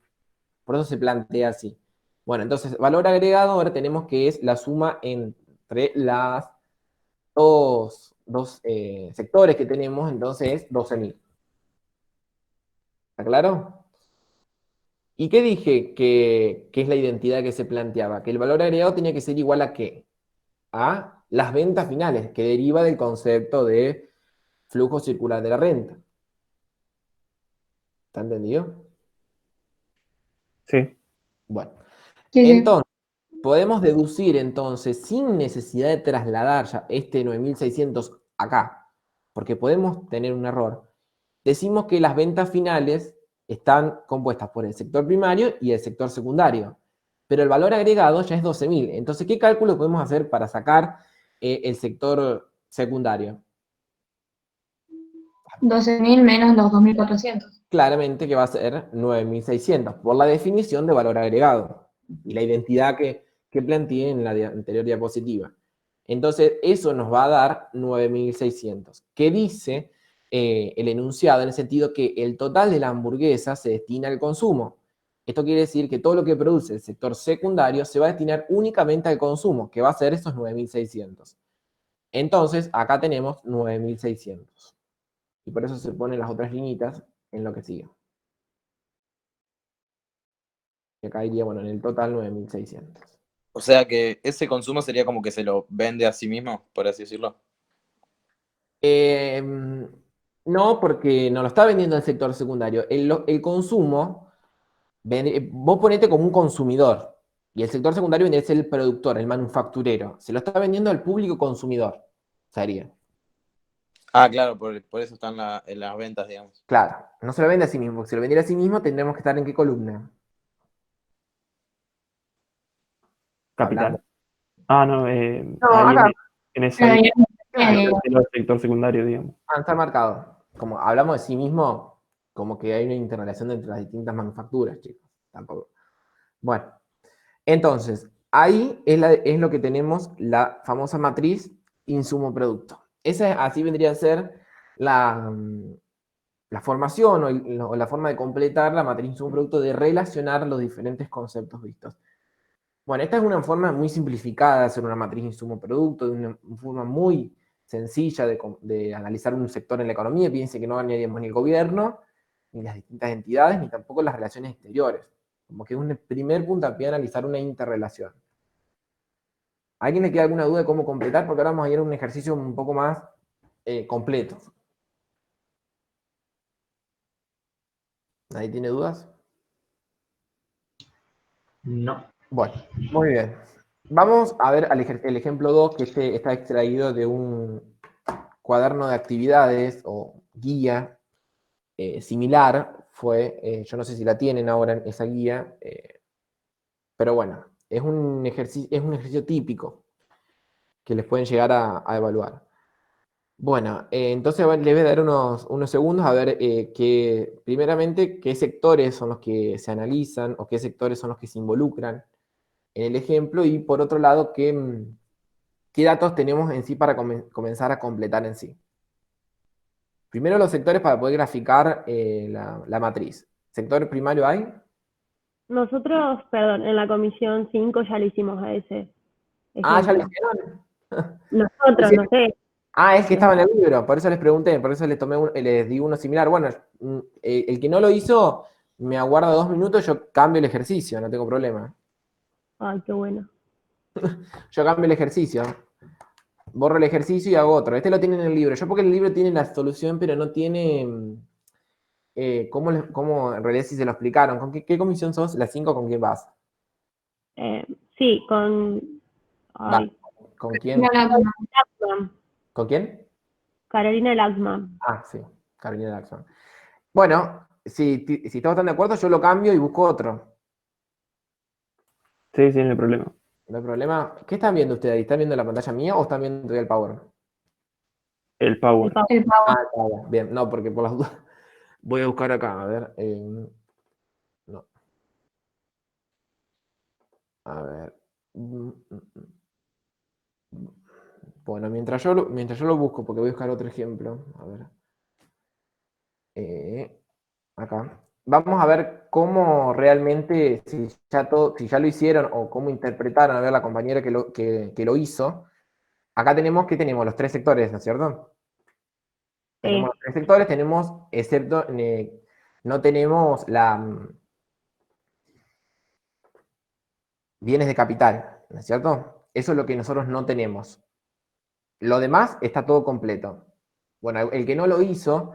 por eso se plantea así. Bueno, entonces, valor agregado ahora tenemos que es la suma entre las dos sectores que tenemos, entonces es 12.000. ¿Está claro? ¿Y qué dije que es la identidad que se planteaba? Que el valor agregado tenía que ser igual a ¿qué? A las ventas finales, que deriva del concepto de flujo circular de la renta. ¿Está entendido? Sí. Bueno, Sí, sí. entonces, podemos deducir entonces, sin necesidad de trasladar ya este 9.600 acá, porque podemos tener un error. Decimos que las ventas finales están compuestas por el sector primario y el sector secundario, pero el valor agregado ya es 12.000. Entonces, ¿qué cálculo podemos hacer para sacar el sector secundario? 12.000 menos los 2.400. Claramente que va a ser 9.600, por la definición de valor agregado y la identidad que planteé en la anterior diapositiva. Entonces, eso nos va a dar 9.600. ¿Qué dice el enunciado? En el sentido que el total de la hamburguesa se destina al consumo. Esto quiere decir que todo lo que produce el sector secundario se va a destinar únicamente al consumo, que va a ser esos 9.600. Entonces, acá tenemos 9.600. Y por eso se ponen las otras líneas en lo que sigue. Y acá iría, bueno, en el total 9.600. O sea que ese consumo sería como que se lo vende a sí mismo, por así decirlo. No, porque no lo está vendiendo el sector secundario. El consumo, vos ponete como un consumidor. Y el sector secundario es el productor, el manufacturero. Se lo está vendiendo al público consumidor. Sería. Ah, claro, por eso están en las ventas, digamos. Claro, no se lo vende a sí mismo. Porque si lo vendiera a sí mismo, tendremos que estar en qué columna. Hablando. Capital. Ah, no, No, ahí acá. en esa línea Claro, del sector secundario, digamos. está marcado. Como hablamos de sí mismo, como que hay una interrelación entre las distintas manufacturas, chicos. Tampoco. Bueno, entonces, ahí es lo que tenemos la famosa matriz insumo-producto. Así vendría a ser la formación o la forma de completar la matriz insumo-producto, de relacionar los diferentes conceptos vistos. Bueno, esta es una forma muy simplificada de hacer una matriz insumo-producto, de una forma muy sencilla de analizar un sector en la economía. Piense que no ganaríamos ni el gobierno, ni las distintas entidades, ni tampoco las relaciones exteriores. Como que es un primer puntapié a analizar una interrelación. ¿A alguien le queda alguna duda de cómo completar? Porque ahora vamos a ir a un ejercicio un poco más completo. ¿Nadie tiene dudas? No. Bueno, muy bien. Vamos a ver el ejemplo 2, que está extraído de un cuaderno de actividades o guía similar. Yo no sé si la tienen ahora en esa guía, pero bueno, es un ejercicio típico que les pueden llegar a evaluar. Bueno, entonces les voy a dar unos segundos a ver primeramente, qué sectores son los que se analizan o qué sectores son los que se involucran en el ejemplo, y por otro lado, qué datos tenemos en sí para comenzar a completar en sí. Primero los sectores para poder graficar la matriz. ¿Sector primario hay? Nosotros, perdón, en la comisión 5 ya le hicimos a ese Ah, ¿ya lo ejemplo. hicieron? Nosotros, Sí. no sé. Ah, es que estaba en el libro, por eso les pregunté, por eso les di uno similar. Bueno, el que no lo hizo, me aguarda 2 minutos, yo cambio el ejercicio, no tengo problema. Ay, qué bueno. Yo cambio el ejercicio. borro el ejercicio y hago otro. Este lo tiene en el libro. Yo porque el libro tiene la solución, pero no tiene cómo en realidad si se lo explicaron. ¿Con qué comisión sos? ¿La 5 con quién vas? Sí, con... Va, Ay, ¿con quién? Laxman, ¿Con quién? Carolina Laxman. Ah, sí, Carolina Jackson. Bueno, si todos están de acuerdo, yo lo cambio y busco otro. Sí, no hay problema. No hay problema. ¿Qué están viendo ustedes ahí? ¿Están viendo la pantalla mía o están viendo todavía el Power? El Power. El pago. Ah, está bien. Bien, no, porque por las dudas voy a buscar acá, a ver. No. A ver. Bueno, mientras yo lo busco, porque voy a buscar otro ejemplo. A ver. Acá. Vamos a ver cómo realmente, si ya lo hicieron o cómo interpretaron, a ver la compañera que lo hizo. Acá tenemos que tenemos los tres sectores, ¿no es cierto? Tenemos los tres sectores, tenemos, excepto, no tenemos bienes de capital, ¿no es cierto? Eso es lo que nosotros no tenemos. Lo demás está todo completo. Bueno, el que no lo hizo,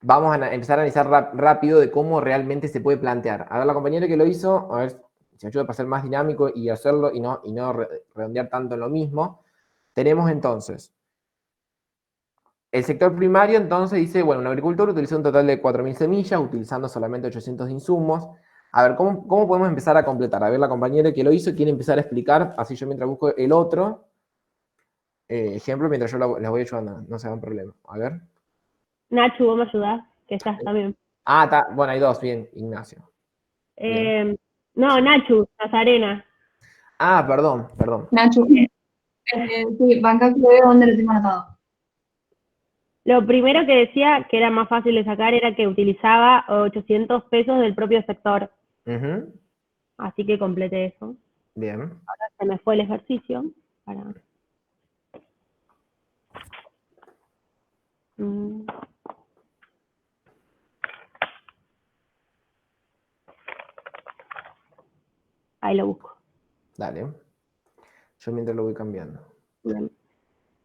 vamos a empezar a analizar rápido de cómo realmente se puede plantear. A ver, la compañera que lo hizo, a ver si me ayuda para ser más dinámico y hacerlo y no redondear tanto en lo mismo. Tenemos entonces el sector primario, entonces dice, bueno, un agricultor utiliza un total de 4.000 semillas, utilizando solamente 800 de insumos. A ver, ¿cómo podemos empezar a completar? A ver, la compañera que lo hizo quiere empezar a explicar, así yo mientras busco el otro ejemplo, mientras yo les voy ayudando, no se hagan problema. A ver. Nacho, vos me ayudás, que estás también. Ah, está, bueno, hay dos, bien, Ignacio. Bien. No, Nacho, Nazarena. Ah, perdón. Nacho. Sí, banca que veo dónde lo tengo anotado. Lo primero que decía que era más fácil de sacar era que utilizaba 800 pesos del propio sector. Ujú. Así que completé eso. Bien. Ahora se me fue el ejercicio. Ahí lo busco. Dale. Yo mientras lo voy cambiando. Bien.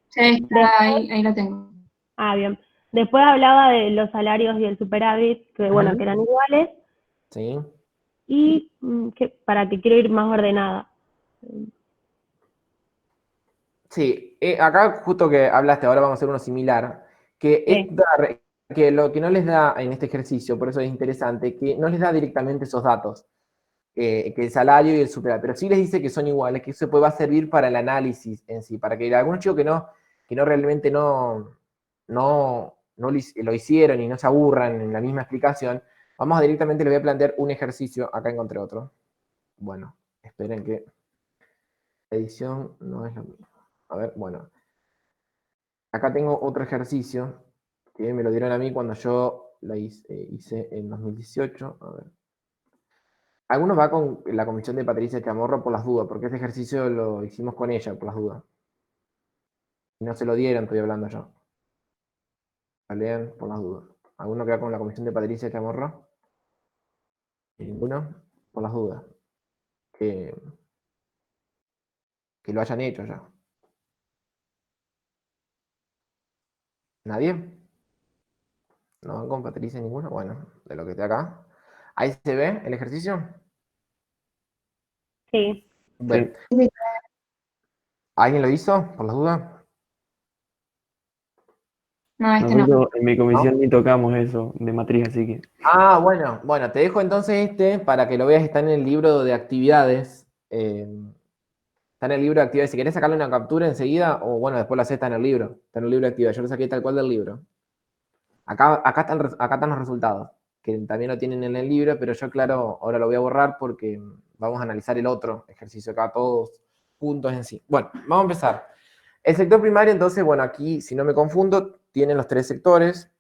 Sí, ahí lo tengo. Ah, bien. Después hablaba de los salarios y el superávit, que bueno, que eran iguales. Sí. Y para que quiero ir más ordenada. Sí, acá justo que hablaste, ahora vamos a hacer uno similar, que Sí. que lo que no les da en este ejercicio, por eso es interesante, que no les da directamente esos datos, que el salario y el superávit, pero sí les dice que son iguales, que eso va a servir para el análisis en sí, para que algunos chicos que no realmente lo hicieron y no se aburran en la misma explicación, vamos a directamente, les voy a plantear un ejercicio, acá encontré otro. Bueno, esperen que la edición no es lo mismo. A ver, bueno. Acá tengo otro ejercicio que me lo dieron a mí cuando yo la hice en 2018. A ver. Algunos va con la comisión de Patricia Chamorro por las dudas, porque ese ejercicio lo hicimos con ella por las dudas. Y no se lo dieron, estoy hablando yo. La lean por las dudas. ¿Alguno que va con la comisión de Patricia Chamorro? ¿Ninguno? Por las dudas. Que lo hayan hecho ya. ¿Nadie? ¿No van con Patricia ninguno? Bueno, de lo que esté acá. ¿Ahí se ve el ejercicio? Sí. Bueno. Sí. ¿Alguien lo hizo, por las dudas? No, no. Nosotros en mi comisión ni tocamos eso de matriz, así que. Ah, bueno, te dejo entonces para que lo veas, está en el libro de actividades. Está en el libro de actividades. Si querés sacarle una captura enseguida, o bueno, después lo haces, está en el libro. Está en el libro de actividades. Yo lo saqué tal cual del libro. Acá están los resultados, que también lo tienen en el libro, pero yo, claro, ahora lo voy a borrar porque vamos a analizar el otro ejercicio acá, todos juntos en sí. Bueno, vamos a empezar. El sector primario, entonces, bueno, aquí, si no me confundo, tienen los tres sectores.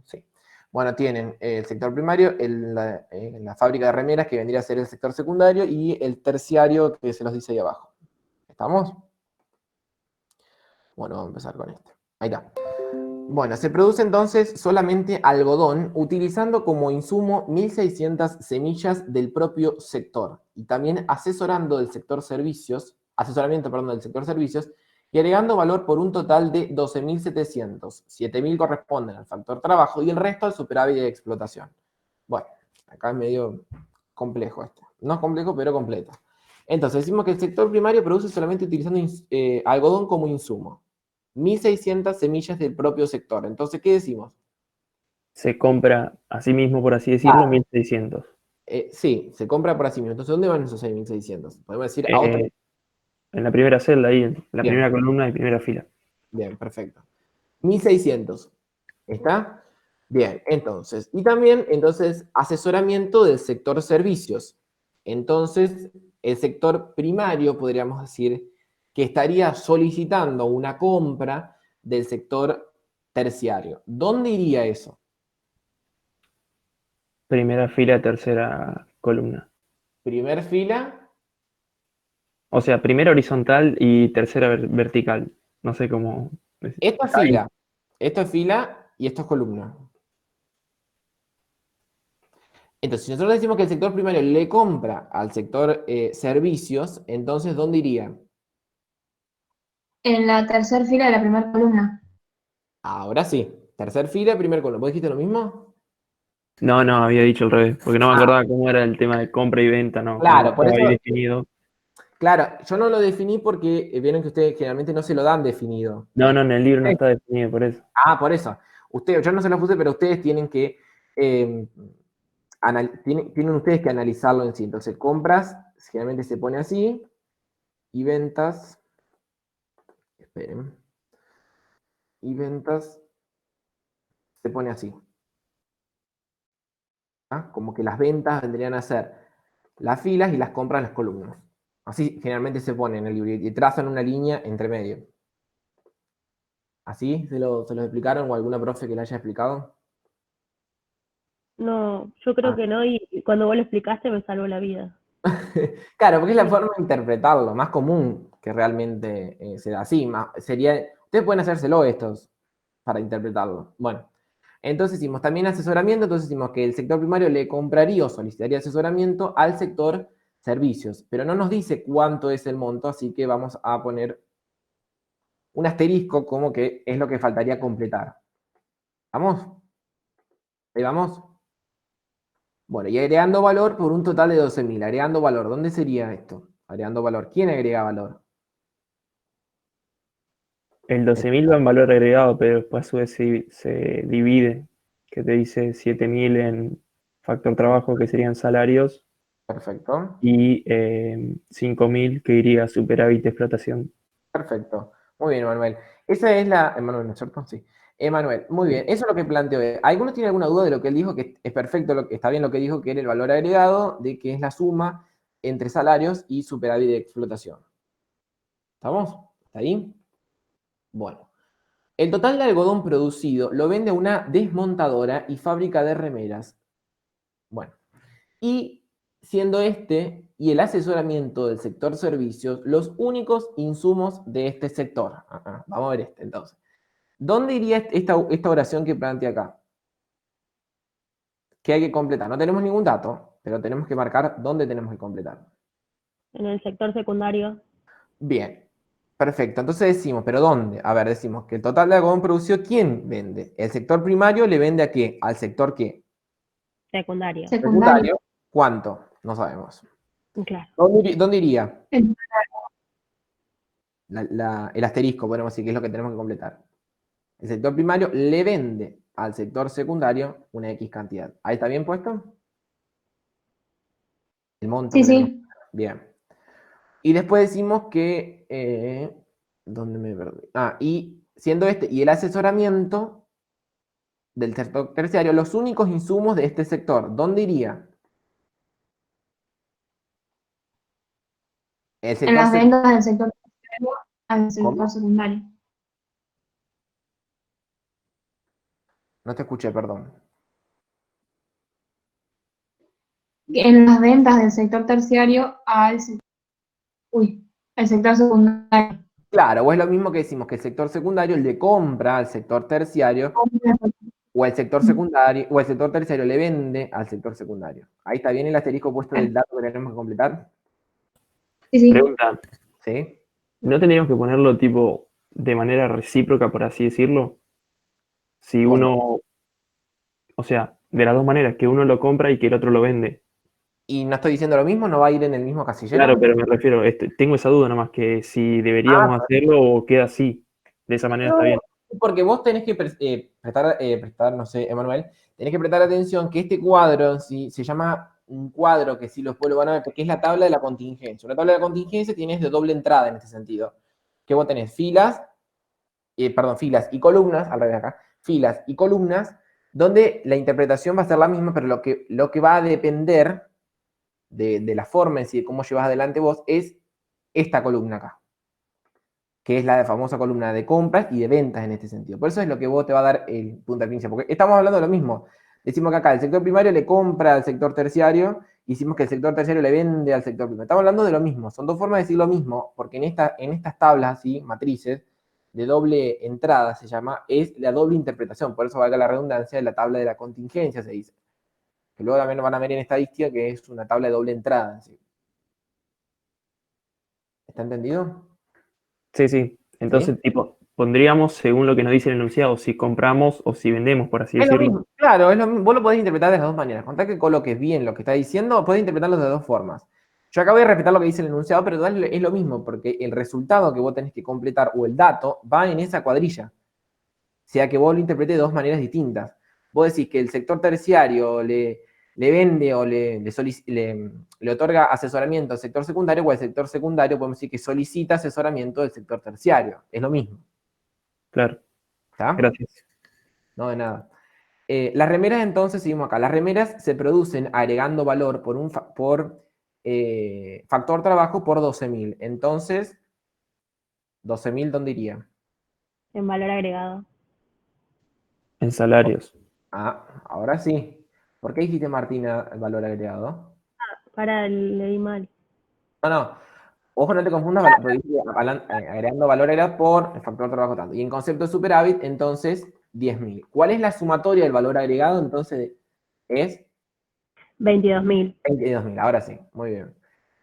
Sí. Bueno, tienen el sector primario, la fábrica de remeras, que vendría a ser el sector secundario, y el terciario, que se los dice ahí abajo. ¿Estamos? Bueno, vamos a empezar con este. Ahí está. Bueno, se produce entonces solamente algodón, utilizando como insumo 1.600 semillas del propio sector, y también asesorando del sector servicios, asesoramiento, perdón, del sector servicios, y agregando valor por un total de 12.700. 7.000 corresponden al factor trabajo y el resto al superávit de explotación. Bueno, acá es medio complejo esto. No es complejo, pero completo. Entonces, decimos que el sector primario produce solamente utilizando algodón como insumo. 1.600 semillas del propio sector. Entonces, ¿qué decimos? Se compra a sí mismo, por así decirlo, Ah. 1.600. Sí, se compra por así mismo. Entonces, ¿dónde van esos 6.600? Podemos decir a otra. En la primera celda, ahí, en la Bien. primera columna y primera fila. Bien, perfecto. 1.600. ¿Está? Bien, entonces. Y también, entonces, asesoramiento del sector servicios. Entonces, el sector primario, podríamos decir, que estaría solicitando una compra del sector terciario. ¿Dónde iría eso? Primera fila, tercera columna. Primer fila. O sea, primera horizontal y tercera vertical. No sé cómo. Esto es Ahí. fila. Esto es fila y esto es columna. Entonces, si nosotros decimos que el sector primario le compra al sector servicios, entonces, ¿dónde iría? En la tercera fila de la primera columna. Ahora sí. Tercer fila, primer columna. ¿Vos dijiste lo mismo? No, había dicho al revés, porque no me Ah. acordaba cómo era el tema de compra y venta, ¿no? Claro, No por estaba eso. ahí definido. Claro, yo no lo definí porque vieron que ustedes generalmente no se lo dan definido. No, en el libro no está definido, por eso. Ah, por eso. Ustedes, yo no se lo puse, pero ustedes tienen que tienen ustedes que analizarlo en sí. Entonces, compras generalmente se pone así y ventas, esperen, y ventas se pone así. ¿Ah? Como que las ventas vendrían a ser las filas y las compras las columnas. Así generalmente se pone en el libro y trazan una línea entre medio. ¿Así se lo explicaron o alguna profe que le haya explicado? No, yo creo Ah. que no, y cuando vos lo explicaste me salvó la vida. Claro, porque es la forma de interpretarlo, más común que realmente sea así. Ustedes pueden hacérselo estos para interpretarlo. Bueno, entonces hicimos también asesoramiento, entonces hicimos que el sector primario le compraría o solicitaría asesoramiento al sector servicios, pero no nos dice cuánto es el monto, así que vamos a poner un asterisco como que es lo que faltaría completar. ¿Vamos? ¿Ahí vamos? Bueno, y agregando valor por un total de 12.000. Agregando valor, ¿dónde sería esto? Agregando valor. ¿Quién agrega valor? El 12.000 va en valor agregado, pero después a su vez se divide, que te dice 7.000 en factor trabajo, que serían salarios, Perfecto. y 5.000 que iría a superávit de explotación. Perfecto. Muy bien, Emanuel. Esa es la. Emanuel, ¿no es cierto? Sí. Emanuel, muy bien. Eso es lo que planteó. ¿Alguno tiene alguna duda de lo que él dijo? Que es perfecto, está bien lo que dijo, que era el valor agregado, de que es la suma entre salarios y superávit de explotación. ¿Estamos? ¿Está ahí? Bueno. El total de algodón producido lo vende una desmontadora y fábrica de remeras. Bueno. Y siendo este y el asesoramiento del sector servicios los únicos insumos de este sector. Vamos a ver este entonces. ¿Dónde iría esta oración que plantea acá? Que hay que completar. No tenemos ningún dato, pero tenemos que marcar dónde tenemos que completar. En el sector secundario, Bien, perfecto. Entonces decimos, ¿pero dónde? A ver, decimos que el total de algodón producido, ¿quién vende? ¿El sector primario le vende a qué? ¿Al sector qué? secundario, Secundario. ¿Cuánto? No sabemos. claro. ¿Dónde iría? El- El asterisco, podemos decir, que es lo que tenemos que completar. El sector primario le vende al sector secundario una X cantidad. ¿Ahí está bien puesto? El monto. Sí, sí. Bien. Y después decimos que. ¿Dónde me perdí? Y siendo este y el asesoramiento del sector terciario, los únicos insumos de este sector, ¿dónde iría? El En sector las ventas del sector terciario al sector ¿Cómo? secundario. No te escuché, perdón. En las ventas del sector terciario al sector secundario. Claro, o es lo mismo que decimos que el sector secundario le compra al sector terciario, o el sector secundario, o el sector terciario le vende al sector secundario. Ahí está bien el asterisco puesto del dato que tenemos que completar. Sí, sí. Pregunta, ¿Sí? ¿No tendríamos que ponerlo tipo de manera recíproca, por así decirlo? Si ¿Cómo? uno, o sea, de las dos maneras, que uno lo compra y que el otro lo vende. ¿Y no estoy diciendo lo mismo? ¿No va a ir en el mismo Claro, casillero? pero me refiero, tengo esa duda nomás, que si Ah, deberíamos hacerlo o queda así. De esa manera está no, bien. porque vos tenés que prestar, no sé, Emanuel, tenés que prestar atención que este cuadro sí, se llama un cuadro que sí los pueblos van a ver, porque es la tabla de la contingencia. Una tabla de la contingencia tienes de doble entrada en este sentido. Que vos tenés filas y columnas, al revés acá, filas y columnas, donde la interpretación va a ser la misma, pero lo que va a depender de la forma en sí, de cómo llevas adelante vos, es esta columna acá, que es la famosa columna de compras y de ventas en este sentido. Por eso es lo que vos te va a dar el punto al principio, porque estamos hablando de lo mismo. Decimos que acá el sector primario le compra al sector terciario, y decimos que el sector terciario le vende al sector primario. Estamos hablando de lo mismo, son dos formas de decir lo mismo, porque en estas tablas, ¿sí? Matrices, de doble entrada se llama, es la doble interpretación, por eso valga la redundancia, de la tabla de la contingencia se dice. Que luego también van a ver en estadística que es una tabla de doble entrada. ¿Sí? ¿Está entendido? Sí, sí. ¿Sí? Entonces, tipo, pondríamos según lo que nos dice el enunciado, si compramos o si vendemos, por así Es lo decirlo. mismo, claro, es lo mismo. Vos lo podés interpretar de las dos maneras. Con tal que coloques bien lo que está diciendo, podés interpretarlo de dos formas. Yo acá voy a respetar lo que dice el enunciado, pero es lo mismo, porque el resultado que vos tenés que completar o el dato va en esa cuadrilla. O sea que vos lo interpretes de dos maneras distintas. Vos decís que el sector terciario le vende o le otorga asesoramiento al sector secundario, o el sector secundario podemos decir que solicita asesoramiento del sector terciario. Es lo mismo. Claro, ¿Está? gracias. No, de nada. Las remeras, entonces, seguimos acá. Las remeras se producen agregando valor por factor trabajo por 12.000. Entonces, 12.000, ¿dónde iría? En valor agregado. En salarios. Ah, ahora sí. ¿Por qué dijiste, Martina, el valor agregado? Leí mal. No, no. Ojo, no te confundas, porque dijiste agregando valor era por el factor trabajo tanto. Y en concepto de superávit, entonces, 10.000. ¿Cuál es la sumatoria del valor agregado? Entonces, es 22.000. 22.000. Ahora sí, muy bien.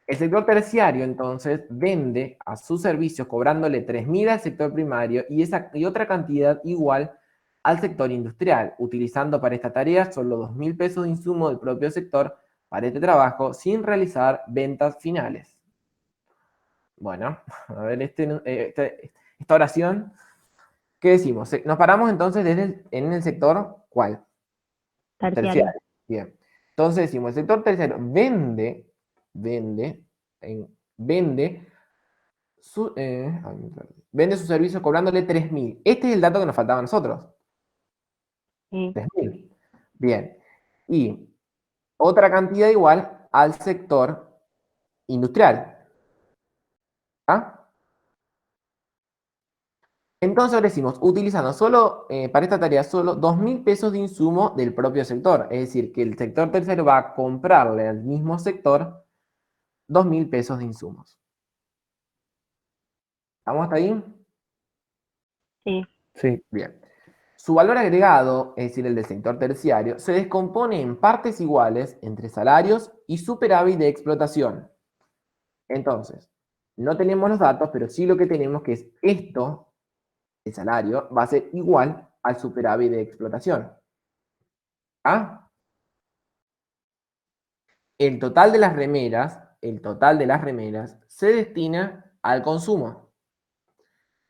El sector terciario, entonces, vende a sus servicios cobrándole 3.000 al sector primario y otra cantidad igual al sector industrial, utilizando para esta tarea solo 2.000 pesos de insumo del propio sector para este trabajo sin realizar ventas finales. Bueno, a ver, esta oración, ¿qué decimos? Nos paramos entonces en el sector, ¿cuál? Terciario. Terciario. Bien. Entonces decimos, el sector terciario vende, vende vende su servicio cobrándole 3.000. Este es el dato que nos faltaba a nosotros. Sí. 3.000. Bien. Y otra cantidad igual al sector industrial. ¿Ah? Entonces ahora decimos, utilizando solo, para esta tarea, solo 2.000 pesos de insumo del propio sector. Es decir, que el sector tercero va a comprarle al mismo sector 2.000 pesos de insumos. ¿Estamos hasta ahí? Sí. Sí. Bien. Su valor agregado, es decir, el del sector terciario, se descompone en partes iguales entre salarios y superávit de explotación. Entonces, no tenemos los datos, pero sí lo que tenemos que es esto, el salario, va a ser igual al superávit de explotación. ¿Ah? El total de las remeras se destina al consumo.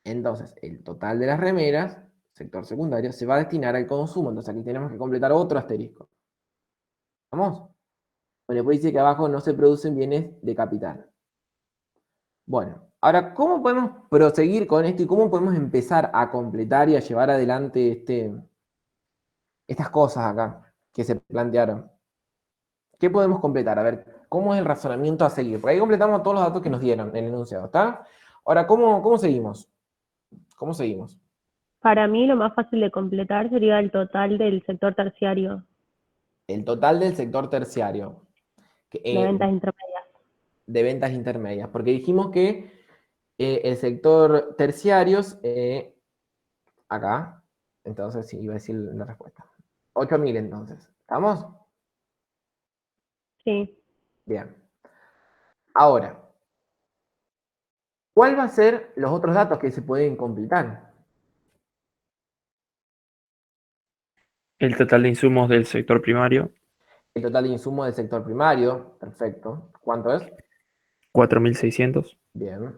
Entonces, el total de las remeras, sector secundario, se va a destinar al consumo. Entonces aquí tenemos que completar otro asterisco. ¿Vamos? Bueno, después dice que abajo no se producen bienes de capital. Bueno, ahora, ¿cómo podemos proseguir con esto y cómo podemos empezar a completar y a llevar adelante estas cosas acá que se plantearon? ¿Qué podemos completar? A ver, ¿cómo es el razonamiento a seguir? Porque ahí completamos todos los datos que nos dieron en el enunciado, ¿está? Ahora, ¿cómo seguimos? ¿Cómo seguimos? Para mí lo más fácil de completar sería el total del sector terciario El total del sector terciario de ventas intermedias. de ventas intermedias, porque dijimos que el sector terciarios, acá, entonces sí, iba a decir la respuesta. 8.000 entonces, ¿estamos? Sí. Bien. Ahora, ¿Cuál va a ser los otros datos que se pueden completar? El total de insumos del sector primario, El total de insumos del sector primario, perfecto. ¿Cuánto es? 4.600. Bien.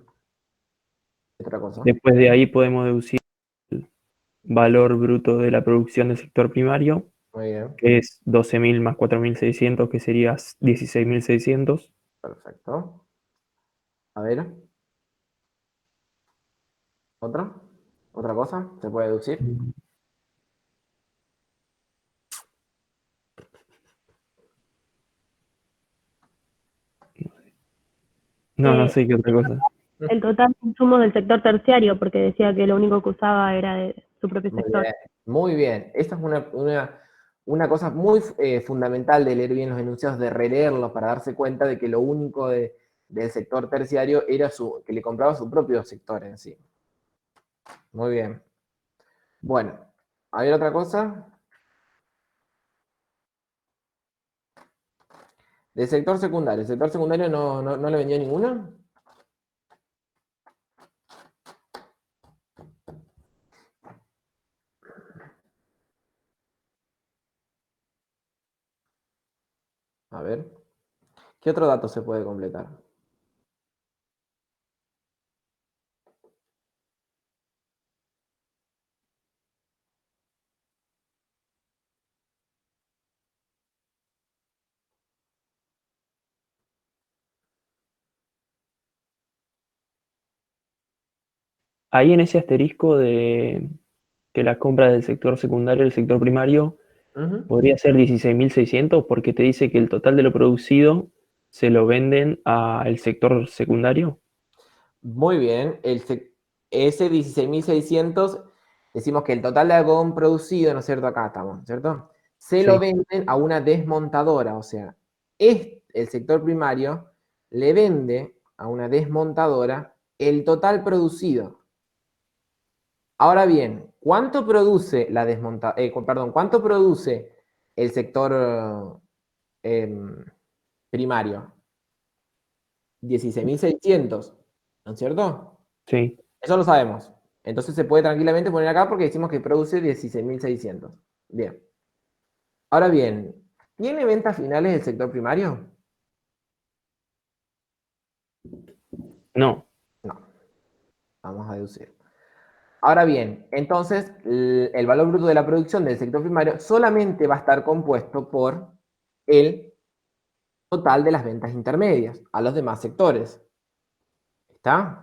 Otra cosa. Después de ahí podemos deducir el valor bruto de la producción del sector primario, Muy bien, que es 12.000 más 4.600, que sería 16.600. perfecto. A ver. ¿Otra? ¿Otra cosa? ¿Se puede deducir? No sé qué otra cosa. El total de insumos del sector terciario, porque decía que lo único que usaba era de su propio Muy sector. bien, muy bien. Esta es una cosa muy fundamental de leer bien los enunciados, de releerlos para darse cuenta de que lo único del sector terciario era que le compraba su propio sector en sí. Muy bien. Bueno, a ver otra cosa. Del sector secundario. ¿El sector secundario no le vendió ninguna? A ver. ¿Qué otro dato se puede completar? Ahí en ese asterisco de que la compra del sector secundario y el sector primario Ujú. podría ser 16.600 porque te dice que el total de lo producido se lo venden al sector secundario. Muy bien. Ese 16.600, decimos que el total de algodón producido, ¿no es cierto? Acá estamos, ¿cierto? Se lo Sí, venden a una desmontadora, o sea, el sector primario le vende a una desmontadora el total producido. Ahora bien, ¿cuánto produce cuánto produce el sector primario? 16.600, ¿no es cierto? sí. Eso lo sabemos. Entonces se puede tranquilamente poner acá porque decimos que produce 16.600. Bien. Ahora bien, ¿tiene ventas finales del sector primario? No, No. Vamos a deducir. Ahora bien, entonces el valor bruto de la producción del sector primario solamente va a estar compuesto por el total de las ventas intermedias a los demás sectores. ¿Está?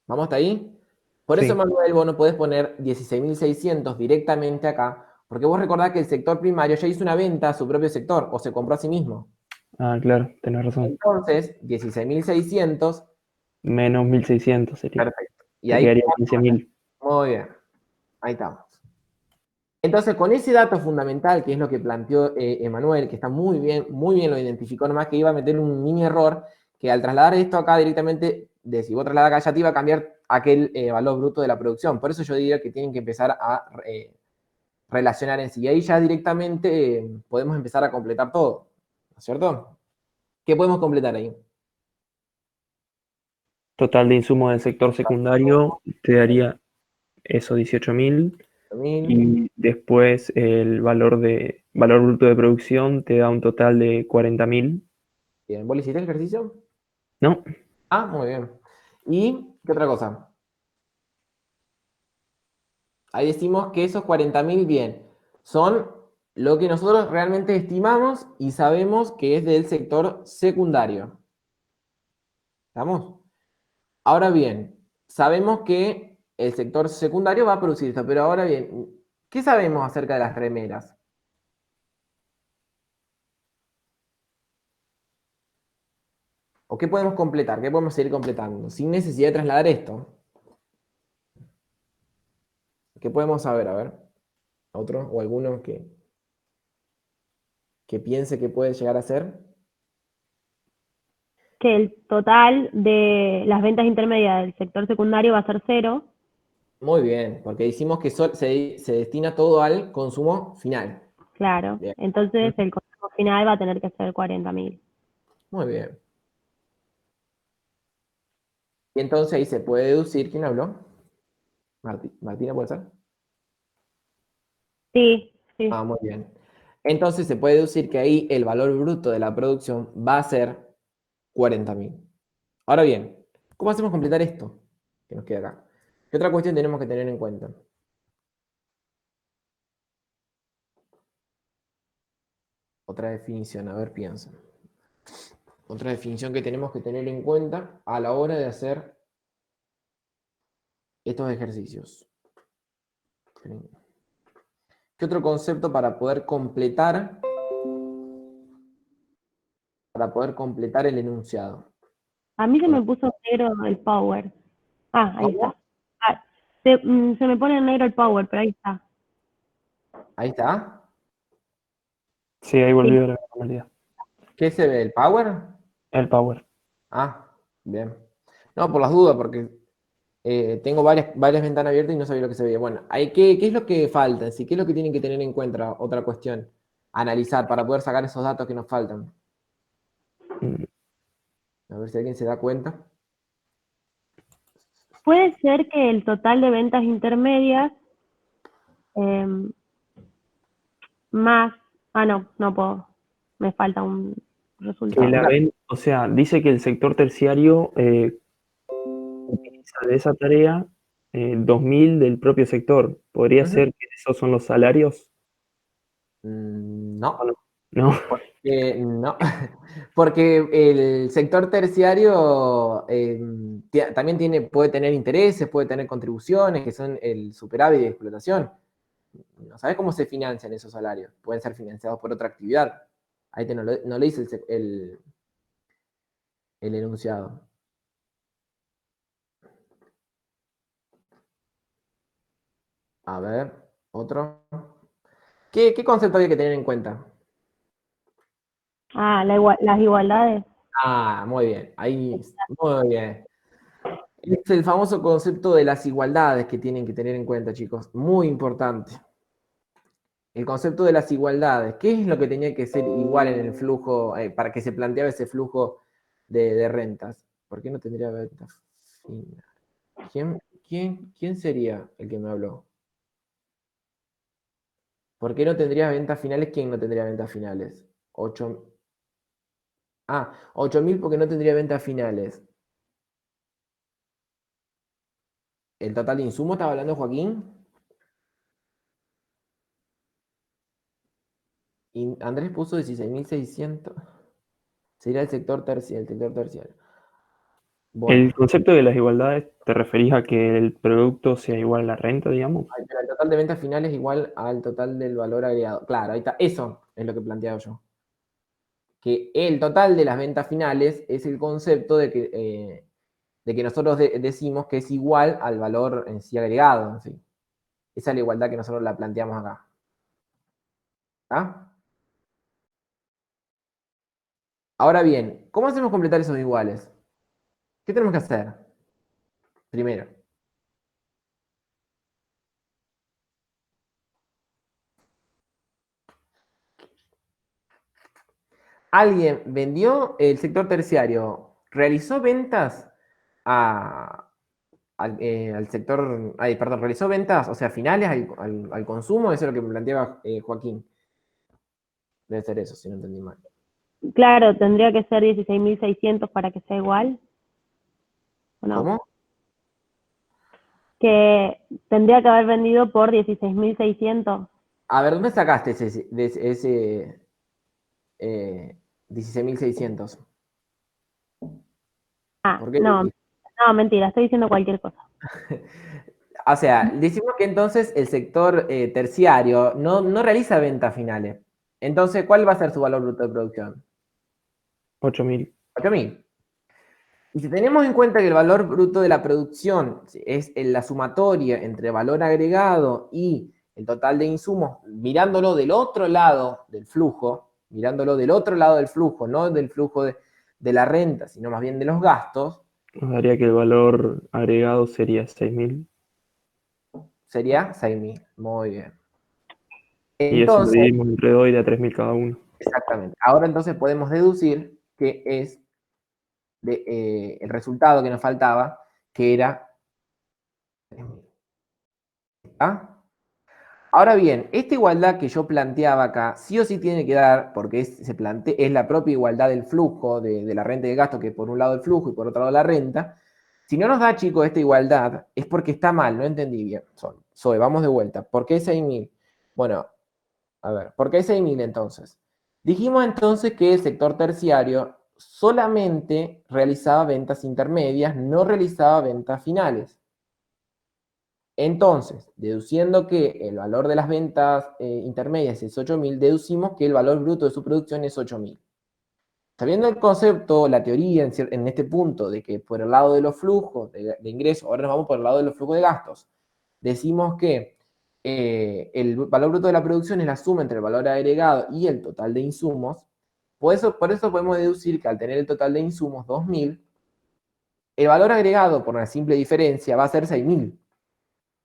¿Vamos hasta ahí? Por eso, sí. Manuel, vos no podés poner 16.600 directamente acá, porque vos recordás que el sector primario ya hizo una venta a su propio sector o se compró a sí mismo. Ah, claro, tenés razón. Entonces, 16.600, Menos 1.600 sería. perfecto. Y Te ahí, quedaría 15.000. muy bien, ahí estamos. Entonces, con ese dato fundamental, que es lo que planteó Emanuel, que está muy bien lo identificó, nomás que iba a meter un mini error, que al trasladar esto acá directamente, si vos trasladás acá ya te iba a cambiar aquel valor bruto de la producción. Por eso yo diría que tienen que empezar a relacionar en sí. Y ahí ya directamente podemos empezar a completar todo, ¿no es cierto? ¿Qué podemos completar ahí? Total de insumos del sector secundario te daría eso, 18.000. 1.000. Y después el valor bruto de producción te da un total de 40.000. Bien, ¿vos le hiciste el ejercicio? No, Ah, muy bien. ¿Y qué otra cosa? Ahí decimos que esos 40.000, bien, son lo que nosotros realmente estimamos y sabemos que es del sector secundario. ¿Estamos? Ahora bien, sabemos que el sector secundario va a producir esto, pero ahora bien, ¿qué sabemos acerca de las remeras? ¿O qué podemos completar? ¿Qué podemos seguir completando? Sin necesidad de trasladar esto. ¿Qué podemos saber? A ver, otro o alguno que piense que puede llegar a ser. Que el total de las ventas intermedias del sector secundario va a ser 0. Muy bien, porque decimos que se destina todo al consumo final. Claro. Bien. Entonces el consumo final va a tener que ser 40.000. Muy bien. Y entonces ahí se puede deducir, ¿quién habló? Martina, ¿puede ser? Sí, sí. Ah, muy bien. Entonces se puede deducir que ahí el valor bruto de la producción va a ser 40.000. Ahora bien, ¿cómo hacemos completar esto que nos queda acá? ¿Qué otra cuestión tenemos que tener en cuenta? Otra definición, a ver, piensa. Otra definición que tenemos que tener en cuenta a la hora de hacer estos ejercicios. ¿Qué otro concepto para poder completar el enunciado? A mí se me puso negro el power. Ah, ahí ¿Cómo? está. Ah, se me pone en negro el power, pero ahí está. Ahí está. Sí, ahí Sí. volvió a la normalidad. ¿Qué se ve? ¿El power? El power. Ah, bien. No, por las dudas, porque tengo varias ventanas abiertas y no sabía lo que se veía. Bueno, ¿qué es lo que falta? ¿Sí? ¿Qué es lo que tienen que tener en cuenta? Otra cuestión. Analizar para poder sacar esos datos que nos faltan. Mm, A ver si alguien se da cuenta. Puede ser que el total de ventas intermedias em, más... Ah, no puedo. Me falta un Que resultado. o sea, dice que el sector terciario utiliza de esa tarea 2.000 del propio sector. ¿Podría Ujú. ser que esos son los salarios? ¿O No. no? No. No, porque el sector terciario también puede tener intereses, puede tener contribuciones, que son el superávit de explotación. No sabes cómo se financian esos salarios. Pueden ser financiados por otra actividad. Ahí no le dice el enunciado. A ver, otro. ¿Qué concepto hay que tener en cuenta? Ah, las igualdades. Ah, muy bien. Ahí, muy bien. Es el famoso concepto de las igualdades que tienen que tener en cuenta, chicos. Muy importante. El concepto de las igualdades. ¿Qué es lo que tenía que ser igual en el flujo, para que se planteaba ese flujo de rentas? ¿Por qué no tendría ventas finales? ¿Quién sería el que me habló? ¿Por qué no tendría ventas finales? ¿Quién no tendría ventas finales? 8.000 porque no tendría ventas finales. ¿El total de insumo estaba hablando Joaquín? Y Andrés puso 16.600. Sería el sector terciario. El Bueno, concepto de las igualdades, ¿te referís a que el producto sea igual a la renta, digamos? pero el total de ventas finales es igual al total del valor agregado. Claro, ahí está. Eso es lo que planteaba yo. Que el total de las ventas finales es el concepto de que nosotros decimos que es igual al valor en sí agregado. En sí. Esa es la igualdad que nosotros la planteamos acá. ¿Está? Ahora bien, ¿cómo hacemos completar esos iguales? ¿Qué tenemos que hacer? Primero, alguien vendió el sector terciario, realizó ventas al sector, perdón, realizó ventas, o sea, finales al consumo, eso es lo que me planteaba Joaquín. Debe ser eso, si no entendí mal. Claro, tendría que ser 16.600 para que sea igual, ¿o no? ¿Cómo? Que tendría que haber vendido por 16.600. A ver, ¿dónde sacaste ese 16.600? Ah, ¿Por qué? no, mentira, estoy diciendo cualquier cosa. O sea, decimos que entonces el sector terciario no realiza ventas finales. Entonces, ¿cuál va a ser su valor bruto de producción? 8.000. 8.000. Y si tenemos en cuenta que el valor bruto de la producción es la sumatoria entre valor agregado y el total de insumos, mirándolo del otro lado del flujo, no del flujo de la renta, sino más bien de los gastos, Nos daría que el valor agregado sería 6.000. sería 6.000. Muy bien. Y eso lo Entonces, dividimos entre 2 y da 3.000 cada uno. exactamente. Ahora entonces podemos deducir que es el resultado que nos faltaba, que era 3.000. ¿Está? Ahora bien, esta igualdad que yo planteaba acá, sí o sí tiene que dar, porque es la propia igualdad del flujo de la renta y del gasto, que por un lado el flujo y por otro lado la renta. Si no nos da, chicos, esta igualdad, es porque está mal, no entendí bien. Zoe, vamos de vuelta. ¿Por qué 6.000? Bueno, a ver, ¿por qué 6.000 entonces? Dijimos entonces que el sector terciario solamente realizaba ventas intermedias, no realizaba ventas finales. Entonces, deduciendo que el valor de las ventas intermedias es 8.000, deducimos que el valor bruto de su producción es 8.000. Sabiendo el concepto, la teoría en este punto de que por el lado de los flujos de ingresos, ahora nos vamos por el lado de los flujos de gastos, decimos que el valor bruto de la producción es la suma entre el valor agregado y el total de insumos. Por eso podemos deducir que al tener el total de insumos 2.000, el valor agregado por una simple diferencia va a ser 6.000.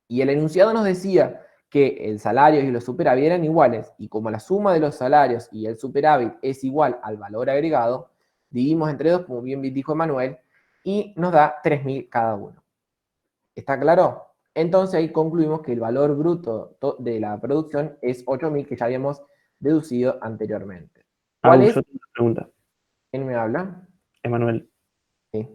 Y el enunciado nos decía que el salario y los superávit eran iguales, y como la suma de los salarios y el superávit es igual al valor agregado, dividimos entre 2, como bien dijo Manuel, y nos da 3.000 cada uno. ¿Está claro? Entonces ahí concluimos que el valor bruto de la producción es 8.000, que ya habíamos deducido anteriormente. ¿Cuál es? Yo tengo una pregunta, ¿Quién me habla? Emanuel. Sí.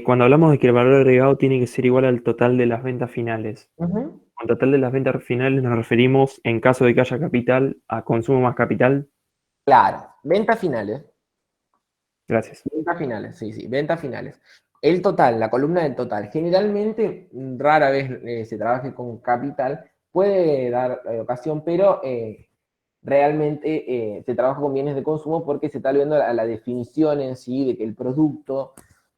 Cuando hablamos de que el valor agregado tiene que ser igual al total de las ventas finales, con total de las ventas finales nos referimos, en caso de que haya capital, a consumo más capital. Claro, ventas finales. Gracias. Ventas finales, sí, ventas finales. El total, la columna del total. Generalmente, rara vez se trabaje con capital, puede dar ocasión, pero realmente se trabaja con bienes de consumo porque se está viendo la definición en sí de que el producto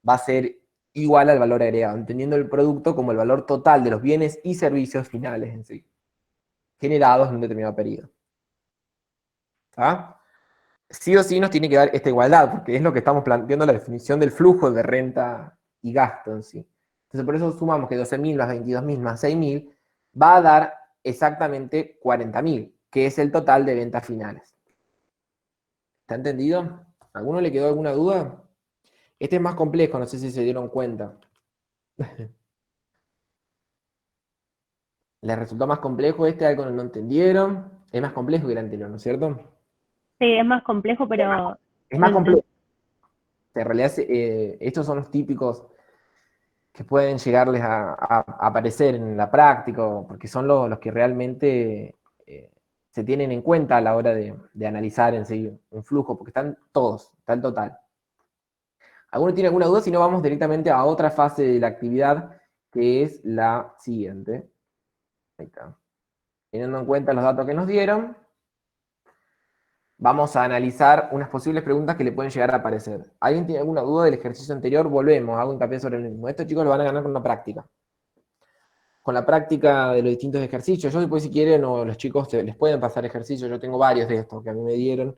va a ser igual al valor agregado, entendiendo el producto como el valor total de los bienes y servicios finales en sí, generados en un determinado periodo. ¿Ah? Sí o sí nos tiene que dar esta igualdad, porque es lo que estamos planteando la definición del flujo de renta y gasto en sí. Entonces, por eso sumamos que 12.000 más 22.000 más 6.000 va a dar exactamente 40.000, que es el total de ventas finales. ¿Está entendido? ¿A alguno le quedó alguna duda? Este es más complejo, no sé si se dieron cuenta. ¿Les resultó más complejo este? ¿Algo no entendieron? Es más complejo que el anterior, ¿no es cierto? Sí, es más complejo, pero Es más lo complejo. entendí. En realidad, estos son los típicos que pueden llegarles a aparecer en la práctica, porque son los que realmente se tienen en cuenta a la hora de analizar en sí un flujo, porque están todos, está el total. ¿Alguno tiene alguna duda? Si no, vamos directamente a otra fase de la actividad, que es la siguiente. Ahí está. Teniendo en cuenta los datos que nos dieron, vamos a analizar unas posibles preguntas que le pueden llegar a aparecer. ¿Alguien tiene alguna duda del ejercicio anterior? Volvemos, hago hincapié sobre el mismo. Estos chicos lo van a ganar con la práctica. Con la práctica de los distintos ejercicios. Yo después, si quieren, o los chicos les pueden pasar ejercicios. Yo tengo varios de estos que a mí me dieron.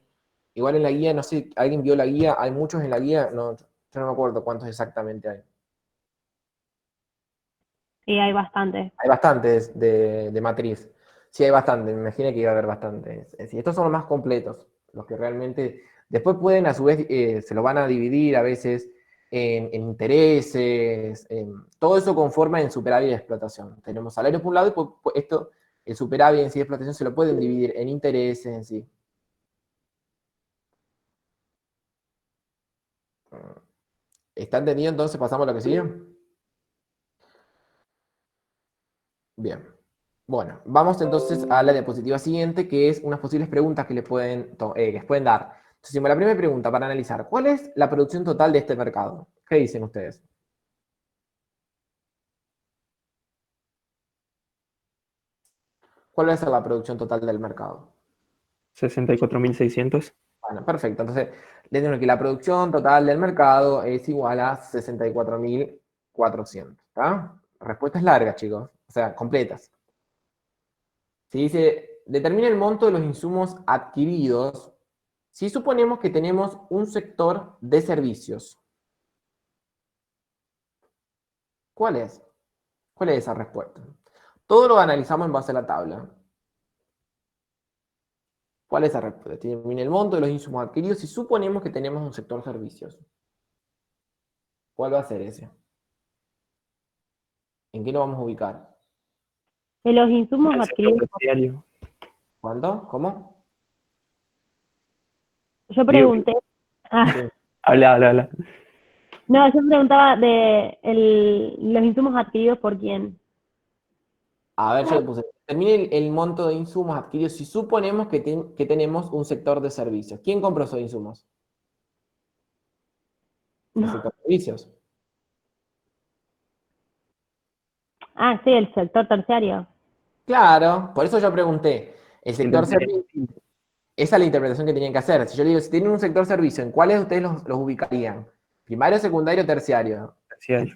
Igual en la guía, no sé, ¿alguien vio la guía? Hay muchos en la guía, no, yo no me acuerdo cuántos exactamente hay. Sí, hay bastantes. Hay bastantes de matriz. Sí, hay bastante, me imaginé que iba a haber bastantes. Sí, estos son los más completos, los que realmente después pueden, a su vez, se lo van a dividir a veces en intereses, todo eso conforma en superávit de explotación. Tenemos salarios por un lado y pues, esto, el superávit en sí de explotación se lo pueden dividir en intereses en sí. ¿Está entendido? Entonces pasamos a lo que sigue. Bien. Bueno, vamos entonces a la diapositiva siguiente, que es unas posibles preguntas que les pueden dar. Entonces, la primera pregunta para analizar, ¿cuál es la producción total de este mercado? ¿Qué dicen ustedes? ¿Cuál va a ser la producción total del mercado? 64.600. Bueno, perfecto. Entonces, les digo que la producción total del mercado es igual a 64.400. ¿Está? Respuestas largas, chicos. O sea, completas. Si dice, determina el monto de los insumos adquiridos si suponemos que tenemos un sector de servicios. ¿Cuál es? ¿Cuál es esa respuesta? Todo lo analizamos en base a la tabla. ¿Cuál es esa respuesta? Determina el monto de los insumos adquiridos si suponemos que tenemos un sector de servicios. ¿Cuál va a ser ese? ¿En qué lo vamos a ubicar? De los insumos El sector adquiridos. terciario. ¿Cuánto? ¿Cómo? Yo Digo, pregunté. Sí. habla. No, yo preguntaba de los insumos adquiridos por quién. A ver, yo le puse. Termine el monto de insumos adquiridos si suponemos que tenemos un sector de servicios. ¿Quién compró esos insumos? El No. sector de servicios. Ah, sí, el sector terciario. Claro, por eso yo pregunté. El sector Entonces, servicio, esa es la interpretación que tenían que hacer. Si yo le digo, si tienen un sector servicio, ¿en cuáles de ustedes los ubicarían? ¿Primario, secundario, terciario? terciario.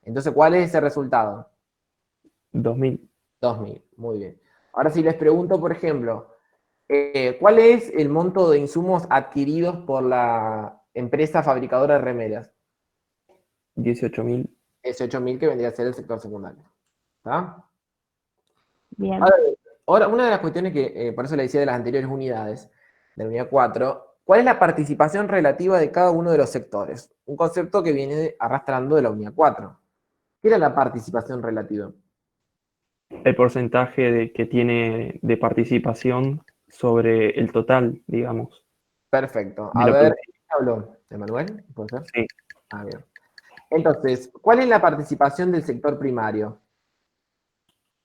Entonces, ¿cuál es ese resultado? 2000. 2000, muy bien. Ahora si les pregunto, por ejemplo, ¿cuál es el monto de insumos adquiridos por la empresa fabricadora de remeras? 18.000. Es 8000 que vendría a ser el sector secundario. ¿Está? Bien. Ahora, una de las cuestiones que, por eso le decía de las anteriores unidades, de la unidad 4, ¿cuál es la participación relativa de cada uno de los sectores? Un concepto que viene arrastrando de la unidad 4. ¿Qué era la participación relativa? El porcentaje que tiene de participación sobre el total, digamos, Perfecto. de A la ver, producción. ¿quién habló? ¿Emanuel? ¿Puede ser? Sí. Ah, bien. Entonces, ¿cuál es la participación del sector primario?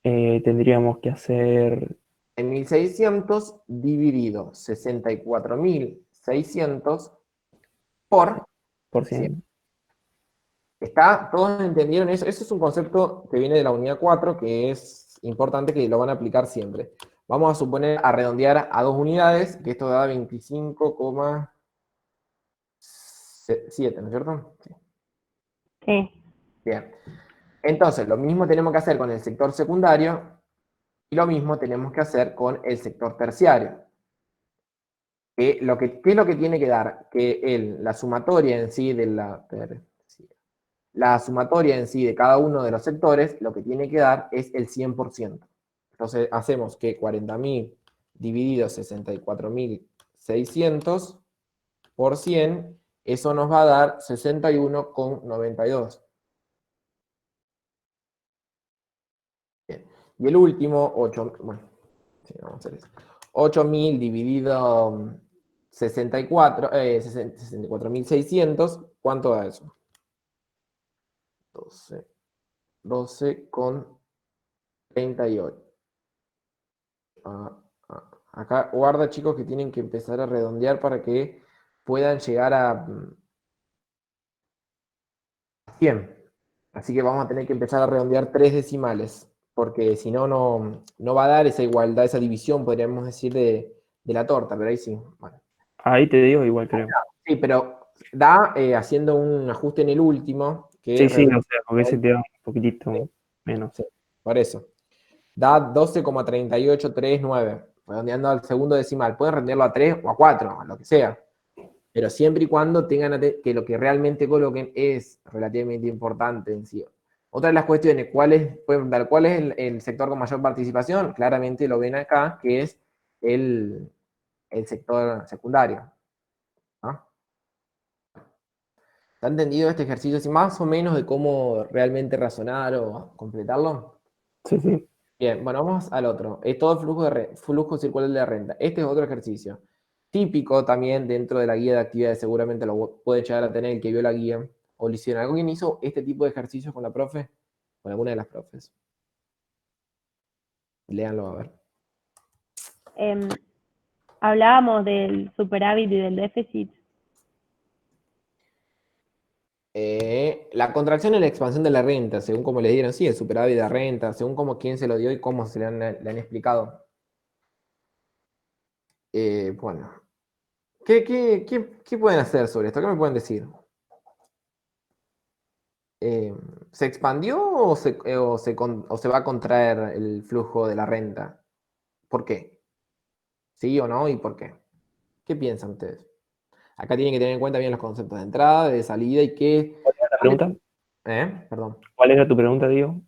Tendríamos que hacer En 1600 dividido 64.600 por por 100. 100. ¿Todos entendieron eso? Eso es un concepto que viene de la unidad 4, que es importante que lo van a aplicar siempre. Vamos a suponer, a redondear a 2 unidades, que esto da 25,7, ¿no es cierto? Sí. Sí. Bien. Entonces, lo mismo tenemos que hacer con el sector secundario y lo mismo tenemos que hacer con el sector terciario. ¿Qué es lo que tiene que dar? Que la sumatoria en sí de la sumatoria en sí de cada uno de los sectores, lo que tiene que dar es el 100%. Entonces hacemos que 40.000 dividido 64.600 por 100, eso nos va a dar 61,92. Bien. Y el último, 8, bueno, sí, vamos a hacer eso. 8.000 dividido 64.600, ¿cuánto da eso? 12,38. Acá guarda, chicos, que tienen que empezar a redondear para que puedan llegar a 100. Así que vamos a tener que empezar a redondear 3 decimales, porque si no, no va a dar esa igualdad, esa división, podríamos decir, de la torta, pero ahí sí. Bueno. Ahí te digo igual, creo. Sí, pero da haciendo un ajuste en el último. Que Sí, o sea, porque ese te da un poquitito menos. Sí, por eso. Da 12,3839, redondeando al segundo decimal. Pueden redondearlo a 3 o a 4, a lo que sea. Pero siempre y cuando tengan que lo que realmente coloquen es relativamente importante en sí. Otra de las cuestiones, ¿cuál es el sector con mayor participación? Claramente lo ven acá, que es el sector secundario. ¿No? ¿Está entendido este ejercicio así más o menos de cómo realmente razonar o completarlo? Sí. Bien, bueno, vamos al otro. Es todo flujo circular de la renta. Este es otro ejercicio. Típico también dentro de la guía de actividades, seguramente lo puede llegar a tener el que vio la guía. O lo hicieron. ¿Alguien hizo este tipo de ejercicios con la profe? Con alguna de las profes. Léanlo a ver. Hablábamos del superávit y del déficit. La contracción y la expansión de la renta, según como le dieron, sí, el superávit de la renta, según como quién se lo dio y cómo se le han explicado. Bueno, ¿qué pueden hacer sobre esto? ¿Qué me pueden decir? ¿Se expandió o se va a contraer el flujo de la renta? ¿Por qué? ¿Sí o no? ¿Y por qué? ¿Qué piensan ustedes? Acá tienen que tener en cuenta bien los conceptos de entrada, de salida y qué... ¿Cuál era la pregunta? Perdón. ¿Cuál era tu pregunta, Diego?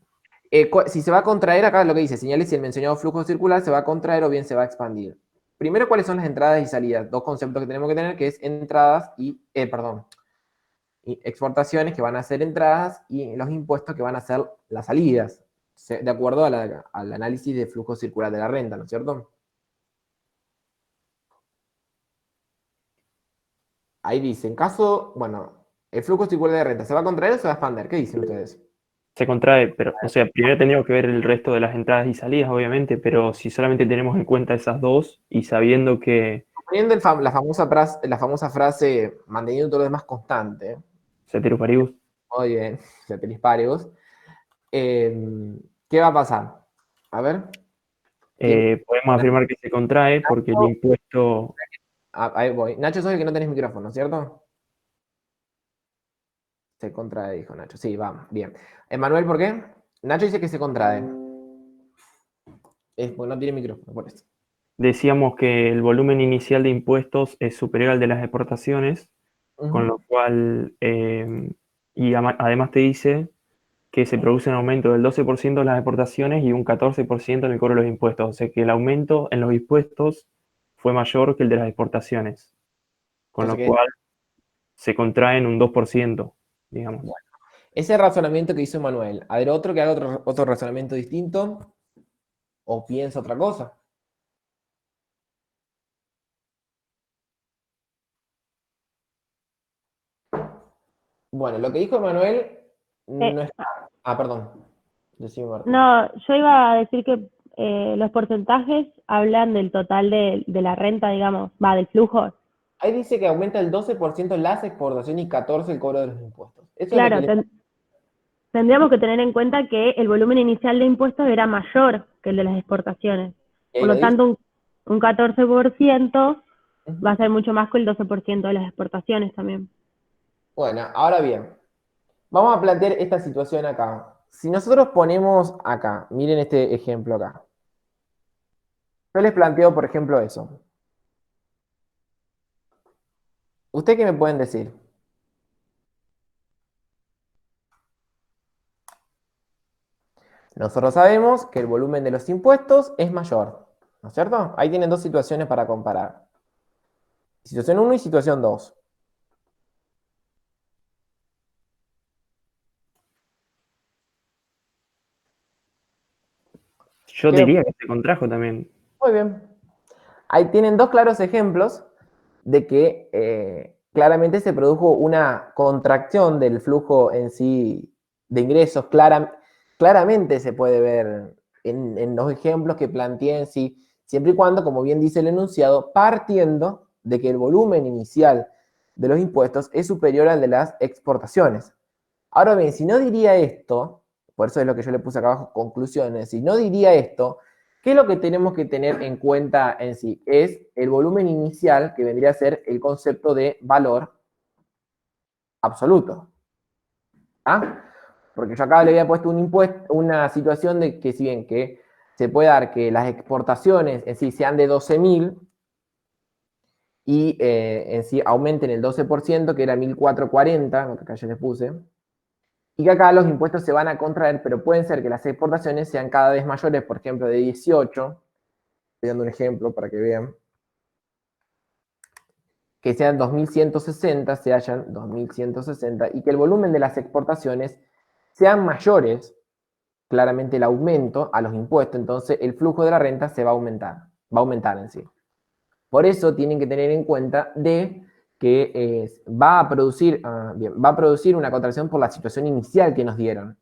Si se va a contraer, acá lo que dice, señales si el mencionado flujo circular se va a contraer o bien se va a expandir. Primero, ¿cuáles son las entradas y salidas? Dos conceptos que tenemos que tener, que es entradas y, exportaciones que van a ser entradas y los impuestos que van a ser las salidas, de acuerdo al análisis de flujo circular de la renta, ¿no es cierto? Ahí dice, en caso, bueno, el flujo circular de renta, ¿se va a contraer o se va a expandir? ¿Qué dicen ustedes? Se contrae, pero, o sea, primero tendríamos que ver el resto de las entradas y salidas, obviamente, pero si solamente tenemos en cuenta esas dos y sabiendo que Poniendo la famosa frase, manteniendo todo lo demás constante, ceteris paribus, muy bien, ceteris paribus, ¿qué va a pasar? A ver, podemos afirmar que se contrae porque el impuesto, ahí voy. Nacho, sos el que no tenés micrófono, ¿cierto? Se contrae, dijo Nacho. Sí, vamos, bien. Emanuel, ¿por qué? Nacho dice que se contrae. Es porque no tiene micrófono, por eso. decíamos que el volumen inicial de impuestos es superior al de las exportaciones, con lo cual, además te dice que se produce un aumento del 12% en las exportaciones y un 14% en el cobro de los impuestos. O sea que el aumento en los impuestos fue mayor que el de las exportaciones, con lo Entonces, cual se contraen un 2%, digamos. bueno, ese razonamiento que hizo Emanuel, a ver, otro que haga otro razonamiento distinto o piensa otra cosa. Bueno, lo que dijo Emanuel no está. Ah, perdón. Decime, Martín. No, yo iba a decir que los porcentajes hablan del total de la renta, digamos, va, del flujo. Ahí dice que aumenta el 12% las exportaciones y 14% el cobro de los impuestos. Eso es lo Claro, que le... tendríamos que tener en cuenta que el volumen inicial de impuestos era mayor que el de las exportaciones. y ahí Por lo lo dice. tanto, un 14% Ujú. va a ser mucho más que el 12% de las exportaciones también. Bueno, ahora bien, vamos a plantear esta situación acá. Si nosotros ponemos acá, miren este ejemplo acá. Yo les planteo, por ejemplo, eso. ¿Ustedes qué me pueden decir? Nosotros sabemos que el volumen de los impuestos es mayor, ¿no es cierto? Ahí tienen dos situaciones para comparar. Situación 1 y situación 2. Yo diría que se contrajo también. Muy bien. Ahí tienen dos claros ejemplos de que claramente se produjo una contracción del flujo en sí de ingresos. Claramente se puede ver en los ejemplos que planteé en sí, siempre y cuando, como bien dice el enunciado, partiendo de que el volumen inicial de los impuestos es superior al de las exportaciones. Ahora bien, si no diría esto, por eso es lo que yo le puse acá abajo, conclusiones, si no diría esto, ¿qué es lo que tenemos que tener en cuenta en sí? Es el volumen inicial, que vendría a ser el concepto de valor absoluto. ¿Ah? Porque yo acá le había puesto un impuesto, una situación de que si bien que se puede dar que las exportaciones en sí sean de 12.000 y en sí aumenten el 12%, que era 1.440, que acá ya les puse, y que acá los impuestos se van a contraer, pero pueden ser que las exportaciones sean cada vez mayores, por ejemplo, de 18, estoy dando un ejemplo para que vean, que sean 2.160, se hayan 2.160, y que el volumen de las exportaciones sean mayores, claramente el aumento a los impuestos, entonces el flujo de la renta se va a aumentar en sí. Por eso tienen que tener en cuenta de que va a producir una contracción por la situación inicial que nos dieron.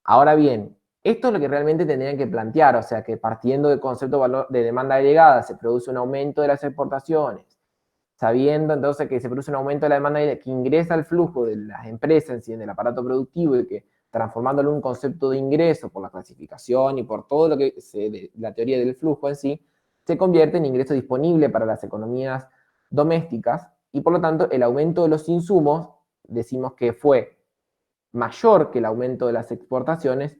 Ahora bien, esto es lo que realmente tendrían que plantear, o sea, que partiendo del concepto de valor de demanda agregada se produce un aumento de las exportaciones, sabiendo entonces que se produce un aumento de la demanda que ingresa al flujo de las empresas en sí, del aparato productivo, y que transformándolo en un concepto de ingreso por la clasificación y por todo lo que la teoría del flujo en sí, se convierte en ingreso disponible para las economías domésticas, y por lo tanto el aumento de los insumos decimos que fue mayor que el aumento de las exportaciones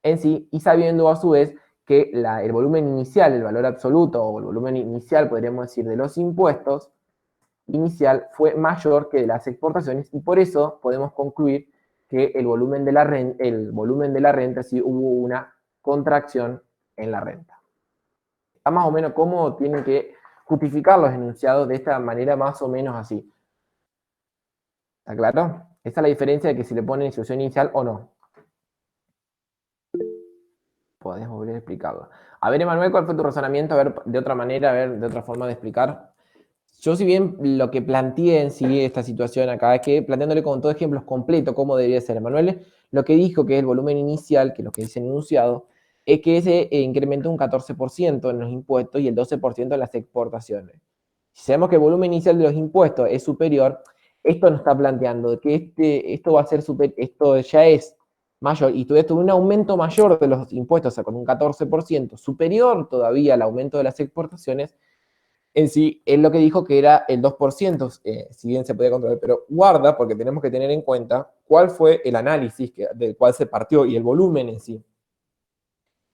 en sí, y sabiendo a su vez que el volumen inicial, el valor absoluto o el volumen inicial, podríamos decir, de los impuestos inicial fue mayor que de las exportaciones, y por eso podemos concluir que el volumen de la renta sí hubo una contracción en la renta. Está más o menos cómo tienen que justificar los enunciados de esta manera, más o menos así. ¿Está claro? Esa es la diferencia de que si le ponen instrucción inicial o no. Podés volver a explicarlo. A ver, Emanuel, ¿cuál fue tu razonamiento? A ver, de otra manera, a ver, de otra forma de explicar. Yo, si bien lo que planteé en sí esta situación acá es que, planteándole con todos ejemplos completos cómo debería ser, Emanuel, lo que dijo que es el volumen inicial, que es lo que dice en el enunciado, es que se incrementó un 14% en los impuestos y el 12% en las exportaciones. Si sabemos que el volumen inicial de los impuestos es superior, esto nos está planteando que esto va a ser esto ya es mayor, y tuve un aumento mayor de los impuestos, o sea, con un 14%, superior todavía al aumento de las exportaciones, en sí, es lo que dijo que era el 2%, si bien se podía controlar, pero guarda, porque tenemos que tener en cuenta cuál fue el análisis del cual se partió y el volumen en sí.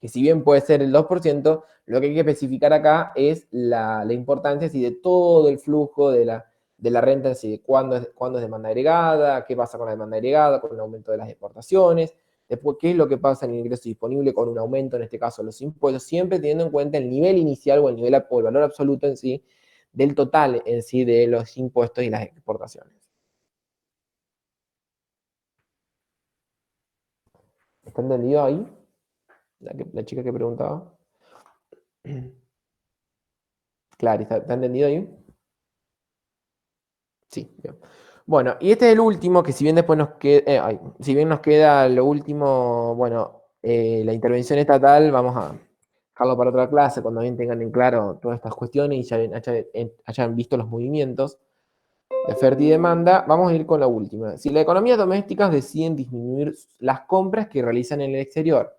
Que si bien puede ser el 2%, lo que hay que especificar acá es la importancia de todo el flujo de la renta, de cuándo es demanda agregada, qué pasa con la demanda agregada, con el aumento de las exportaciones, después qué es lo que pasa en el ingreso disponible con un aumento, en este caso, de los impuestos, siempre teniendo en cuenta el nivel inicial o el valor absoluto en sí, del total en sí de los impuestos y las exportaciones. ¿Está entendido ahí? La chica que preguntaba. Claro, ¿está entendido ahí? Sí, bien. Bueno, y este es el último, que si bien después nos queda, si bien nos queda lo último, bueno, la intervención estatal, vamos a dejarlo para otra clase, cuando bien tengan en claro todas estas cuestiones y ya hayan visto los movimientos de oferta y demanda, vamos a ir con la última. Si las economías domésticas deciden disminuir las compras que realizan en el exterior,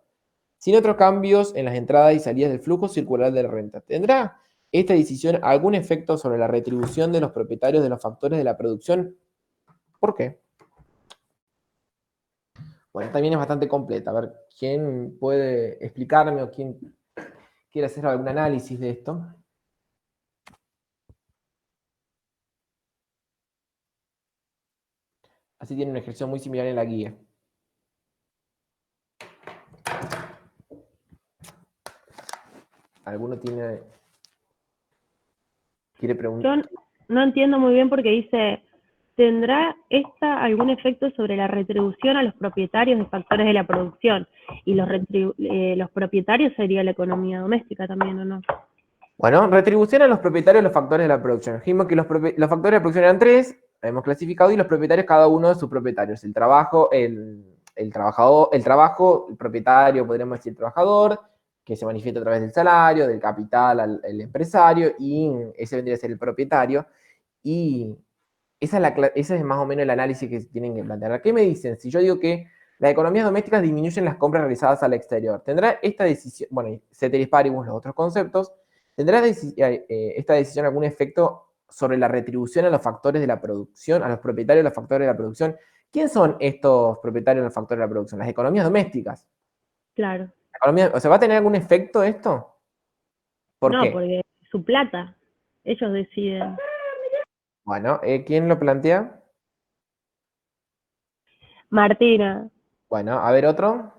sin otros cambios en las entradas y salidas del flujo circular de la renta, ¿tendrá esta decisión algún efecto sobre la retribución de los propietarios de los factores de la producción? ¿Por qué? Bueno, también es bastante completa. A ver, ¿quién puede explicarme o quién quiere hacer algún análisis de esto? Así tiene una ejercicio muy similar en la guía. ¿Alguno quiere preguntar? Yo no entiendo muy bien porque dice, ¿tendrá esta algún efecto sobre la retribución a los propietarios de factores de la producción? Y los propietarios sería la economía doméstica también, ¿o no? Bueno, retribución a los propietarios de los factores de la producción. Dijimos que los factores de la producción eran tres, hemos clasificado, y los propietarios, cada uno de sus propietarios. El trabajo, el trabajador, el trabajo, el propietario, podríamos decir trabajador, que se manifiesta a través del salario, del capital al empresario, y ese vendría a ser el propietario. Y ese es más o menos el análisis que tienen que plantear. ¿Qué me dicen? Si yo digo que las economías domésticas disminuyen las compras realizadas al exterior, ¿tendrá esta decisión, bueno, ceteris paribus, los otros conceptos, ¿tendrá esta decisión algún efecto sobre la retribución a los factores de la producción, a los propietarios de los factores de la producción? ¿Quién son estos propietarios de los factores de la producción? Las economías domésticas. Claro. O sea, ¿va a tener algún efecto esto? ¿Por No, qué? porque su plata, ellos deciden. Bueno, ¿quién lo plantea? Martina, Bueno, a ver otro.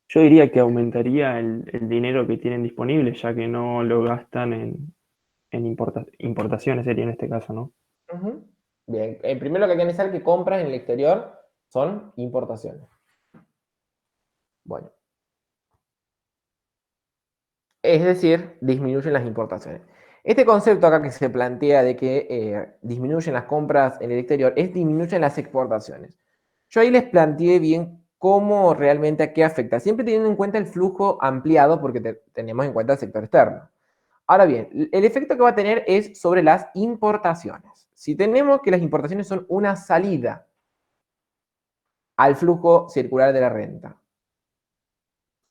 Yo diría que aumentaría el dinero que tienen disponible, ya que no lo gastan en importaciones, sería en este caso, ¿no? Ujú. Bien, primero lo que hay que analizar es que compras en el exterior son importaciones. Bueno, es decir, disminuyen las importaciones. Este concepto acá que se plantea de que disminuyen las compras en el exterior es disminuyen las exportaciones. Yo ahí les planteé bien cómo realmente a qué afecta, siempre teniendo en cuenta el flujo ampliado porque tenemos en cuenta el sector externo. Ahora bien, el efecto que va a tener es sobre las importaciones. Si tenemos que las importaciones son una salida al flujo circular de la renta,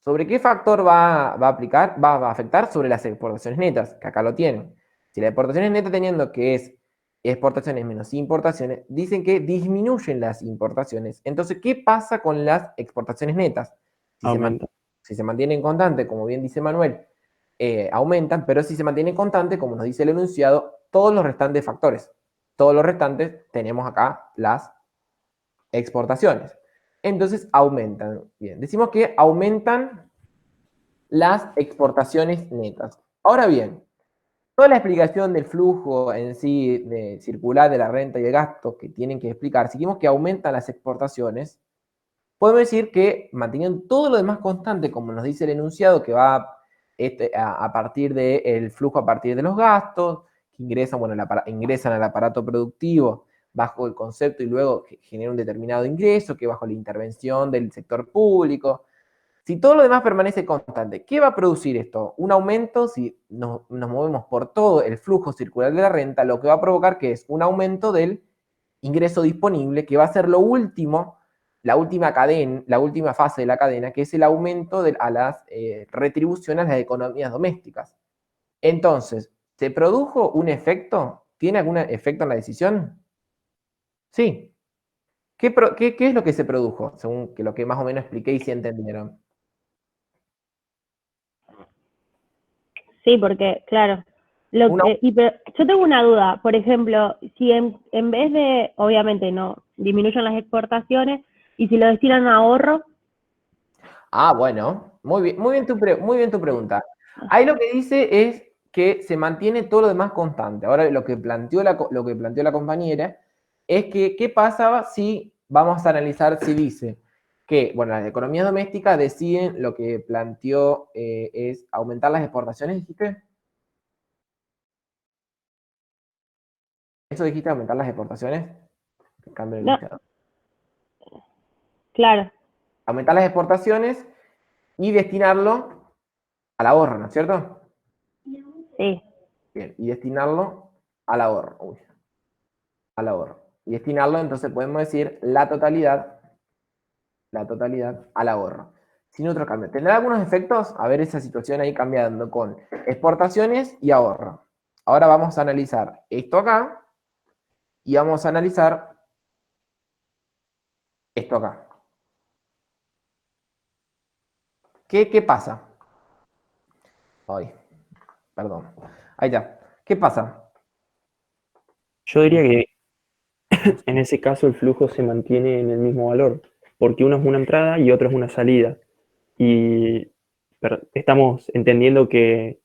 ¿sobre qué factor va a aplicar? Va a afectar sobre las exportaciones netas, que acá lo tienen. Si las exportaciones netas teniendo que es exportaciones menos importaciones, dicen que disminuyen las importaciones. Entonces, ¿qué pasa con las exportaciones netas? Aumenta. Si se mantienen constantes, como bien dice Manuel, aumentan, pero si se mantienen constantes, como nos dice el enunciado, todos los restantes factores. Todos los restantes tenemos acá las exportaciones. Entonces aumentan. Bien, decimos que aumentan las exportaciones netas. Ahora bien, toda la explicación del flujo en sí, de circular de la renta y el gasto que tienen que explicar, si vemos que aumentan las exportaciones, podemos decir que manteniendo todo lo demás constante, como nos dice el enunciado, que va a partir del flujo a partir de los gastos, que ingresan, bueno, ingresan al aparato productivo bajo el concepto y luego genera un determinado ingreso, que bajo la intervención del sector público. Si todo lo demás permanece constante, ¿qué va a producir esto? Un aumento, si nos movemos por todo el flujo circular de la renta, lo que va a provocar que es un aumento del ingreso disponible, que va a ser lo último, la última cadena, la última fase de la cadena, que es el aumento a las retribuciones a las economías domésticas. Entonces, ¿se produjo un efecto? ¿Tiene algún efecto en la decisión? Sí. ¿Qué es lo que se produjo? Según lo que más o menos expliqué y si entendieron. Sí, porque, claro, pero yo tengo una duda. Por ejemplo, si en vez de, obviamente no, disminuyen las exportaciones, y si lo destinan a ahorro, Ah, bueno, muy bien tu pregunta. Ahí lo que dice es que se mantiene todo lo demás constante. Ahora lo que planteó la compañera es que, ¿qué pasaba si vamos a analizar si dice que, bueno, las economías domésticas deciden, lo que planteó es aumentar las exportaciones, ¿dijiste? ¿Eso dijiste, aumentar las exportaciones? Cambio el no, listado. claro, Aumentar las exportaciones y destinarlo al ahorro, ¿no es cierto? sí. Bien, y destinarlo al ahorro. Uy, al ahorro. Y destinarlo, entonces podemos decir la totalidad al ahorro. Sin otro cambio. ¿Tendrá algunos efectos? A ver esa situación ahí cambiando con exportaciones y ahorro. Ahora vamos a analizar esto acá y vamos a analizar esto acá. ¿Qué pasa? Ay, perdón. Ahí está. ¿Qué pasa? Yo diría que en ese caso el flujo se mantiene en el mismo valor, porque uno es una entrada y otro es una salida. Y estamos entendiendo que,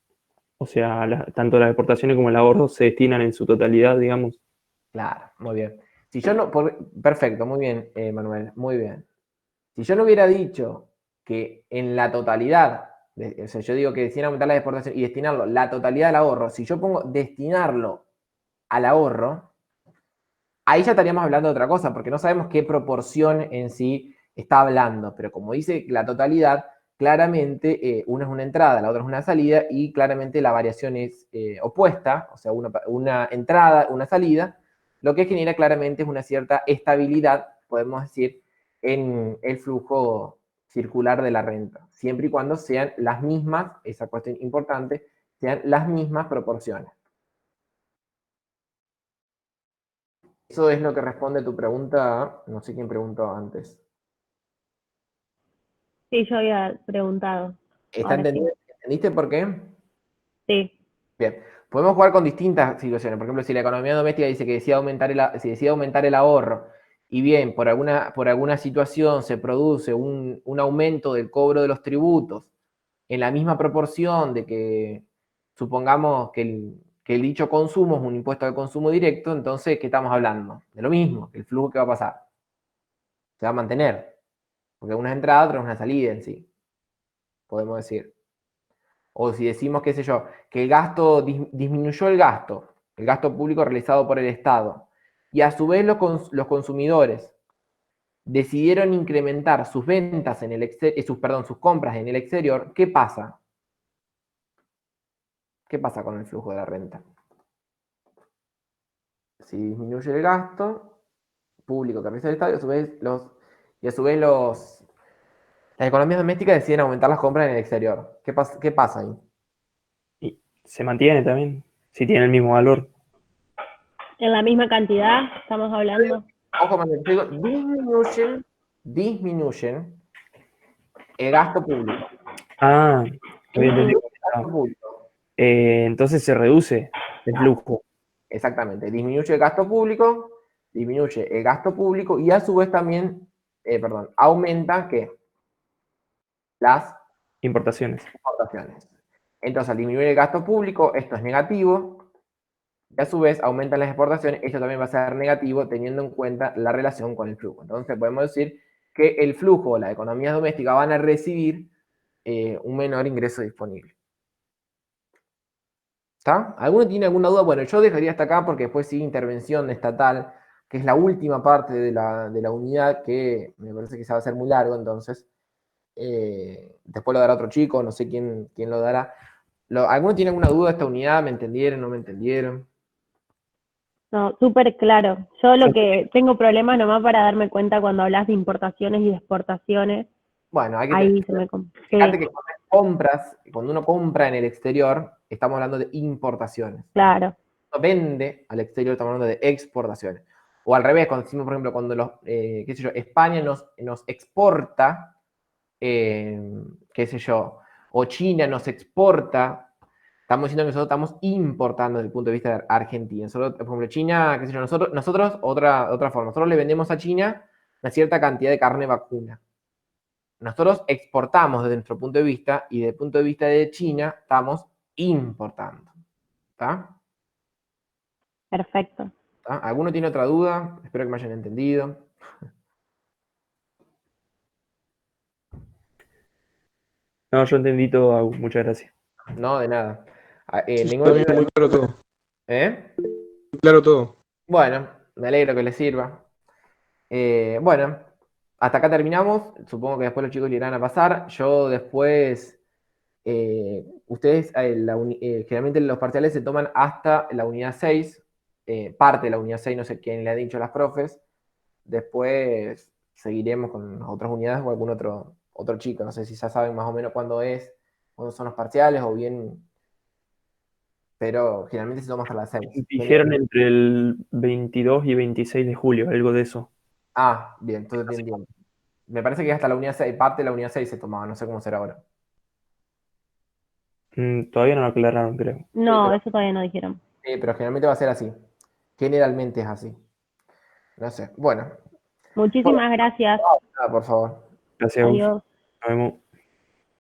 o sea, tanto las exportaciones como el ahorro se destinan en su totalidad, digamos. Claro, muy bien. Si yo no, perfecto, muy bien, Manuel, muy bien. Si yo no hubiera dicho que en la totalidad, o sea, yo digo que deciden aumentar la exportación y destinarlo, la totalidad del ahorro, si yo pongo destinarlo al ahorro, ahí ya estaríamos hablando de otra cosa, porque no sabemos qué proporción en sí está hablando, pero como dice la totalidad, claramente una es una entrada, la otra es una salida, y claramente la variación es opuesta, o sea, una entrada, una salida, lo que genera claramente es una cierta estabilidad, podemos decir, en el flujo circular de la renta, siempre y cuando sean las mismas, esa cuestión importante, sean las mismas proporciones. Eso es lo que responde tu pregunta, no sé quién preguntó antes. Sí, yo había preguntado. ¿Está Ahora sí. entendido? ¿Entendiste por qué? Sí, Bien. Podemos jugar con distintas situaciones. Por ejemplo, si la economía doméstica dice que si decide aumentar el ahorro y bien, por alguna situación se produce un aumento del cobro de los tributos en la misma proporción de que supongamos que el dicho consumo es un impuesto al consumo directo, entonces, ¿qué estamos hablando? De lo mismo, el flujo que va a pasar. Se va a mantener. Porque una es entrada, otra es una salida en sí. Podemos decir. O si decimos, qué sé yo, que el gasto disminuyó el gasto público realizado por el Estado, y a su vez los consumidores decidieron incrementar sus ventas sus compras en el exterior, ¿qué pasa? ¿Qué pasa con el flujo de la renta? Si disminuye el gasto público que realiza el Estado, y a su vez las economías domésticas deciden aumentar las compras en el exterior. ¿Qué pasa ahí? Y se mantiene también, si tiene el mismo valor. en la misma cantidad estamos hablando. Ojo, cuando te digo disminuyen el gasto público. Ah, había entendido. El gasto público. Entonces se reduce el flujo. Exactamente. Disminuye el gasto público y a su vez también, aumenta ¿qué? Las Importaciones. exportaciones. Entonces, al disminuir el gasto público, esto es negativo, y a su vez aumentan las exportaciones, esto también va a ser negativo teniendo en cuenta la relación con el flujo. Entonces, podemos decir que el flujo, las economías domésticas van a recibir un menor ingreso disponible. ¿Está? ¿Alguno tiene alguna duda? Bueno, yo dejaría hasta acá porque después sigue intervención estatal, que es la última parte de la unidad, que me parece que se va a hacer muy largo, entonces después lo dará otro chico, no sé quién lo dará. ¿Alguno tiene alguna duda de esta unidad? ¿Me entendieron? ¿No me entendieron? No, súper claro. Yo lo que tengo problemas nomás para darme cuenta cuando hablas de importaciones y de exportaciones, Bueno, hay que ahí se me... fíjate Sí, que cuando uno compra en el exterior, estamos hablando de importaciones. claro. Uno vende al exterior, estamos hablando de exportaciones. O al revés, cuando decimos, por ejemplo, cuando qué sé yo, España nos exporta, qué sé yo, o China nos exporta, estamos diciendo que nosotros estamos importando desde el punto de vista de Argentina. Nosotros, por ejemplo, China, qué sé yo, nosotros otra forma, nosotros le vendemos a China una cierta cantidad de carne vacuna. Nosotros exportamos desde nuestro punto de vista y desde el punto de vista de China estamos importando. ¿Está? Perfecto. ¿Está? ¿Alguno tiene otra duda? Espero que me hayan entendido. No, yo entendí todo, Agus, muchas gracias. No, de nada. Sí, ¿Ninguno está tiene... muy claro todo. ¿Eh? Muy claro todo. Bueno, me alegro que les sirva. Bueno, hasta acá terminamos. Supongo que después los chicos le irán a pasar. Yo después... ustedes, generalmente los parciales se toman hasta la unidad 6, parte de la unidad 6, no sé quién le ha dicho a las profes. Después seguiremos con otras unidades o algún otro chico. No sé si ya saben más o menos cuándo son los parciales o bien, pero generalmente se toma hasta las 6. Dijeron entre el 22 y 26 de julio, algo de eso. Ah, bien, entonces bien. Me parece que hasta la unidad 6, parte de la unidad 6 se tomaba, no sé cómo será ahora. Todavía no lo aclararon, creo. No, eso todavía no dijeron. Sí, pero generalmente va a ser así. Generalmente es así. No sé. Bueno, Muchísimas gracias. por favor. Gracias, Agus. Adiós. Nos vemos.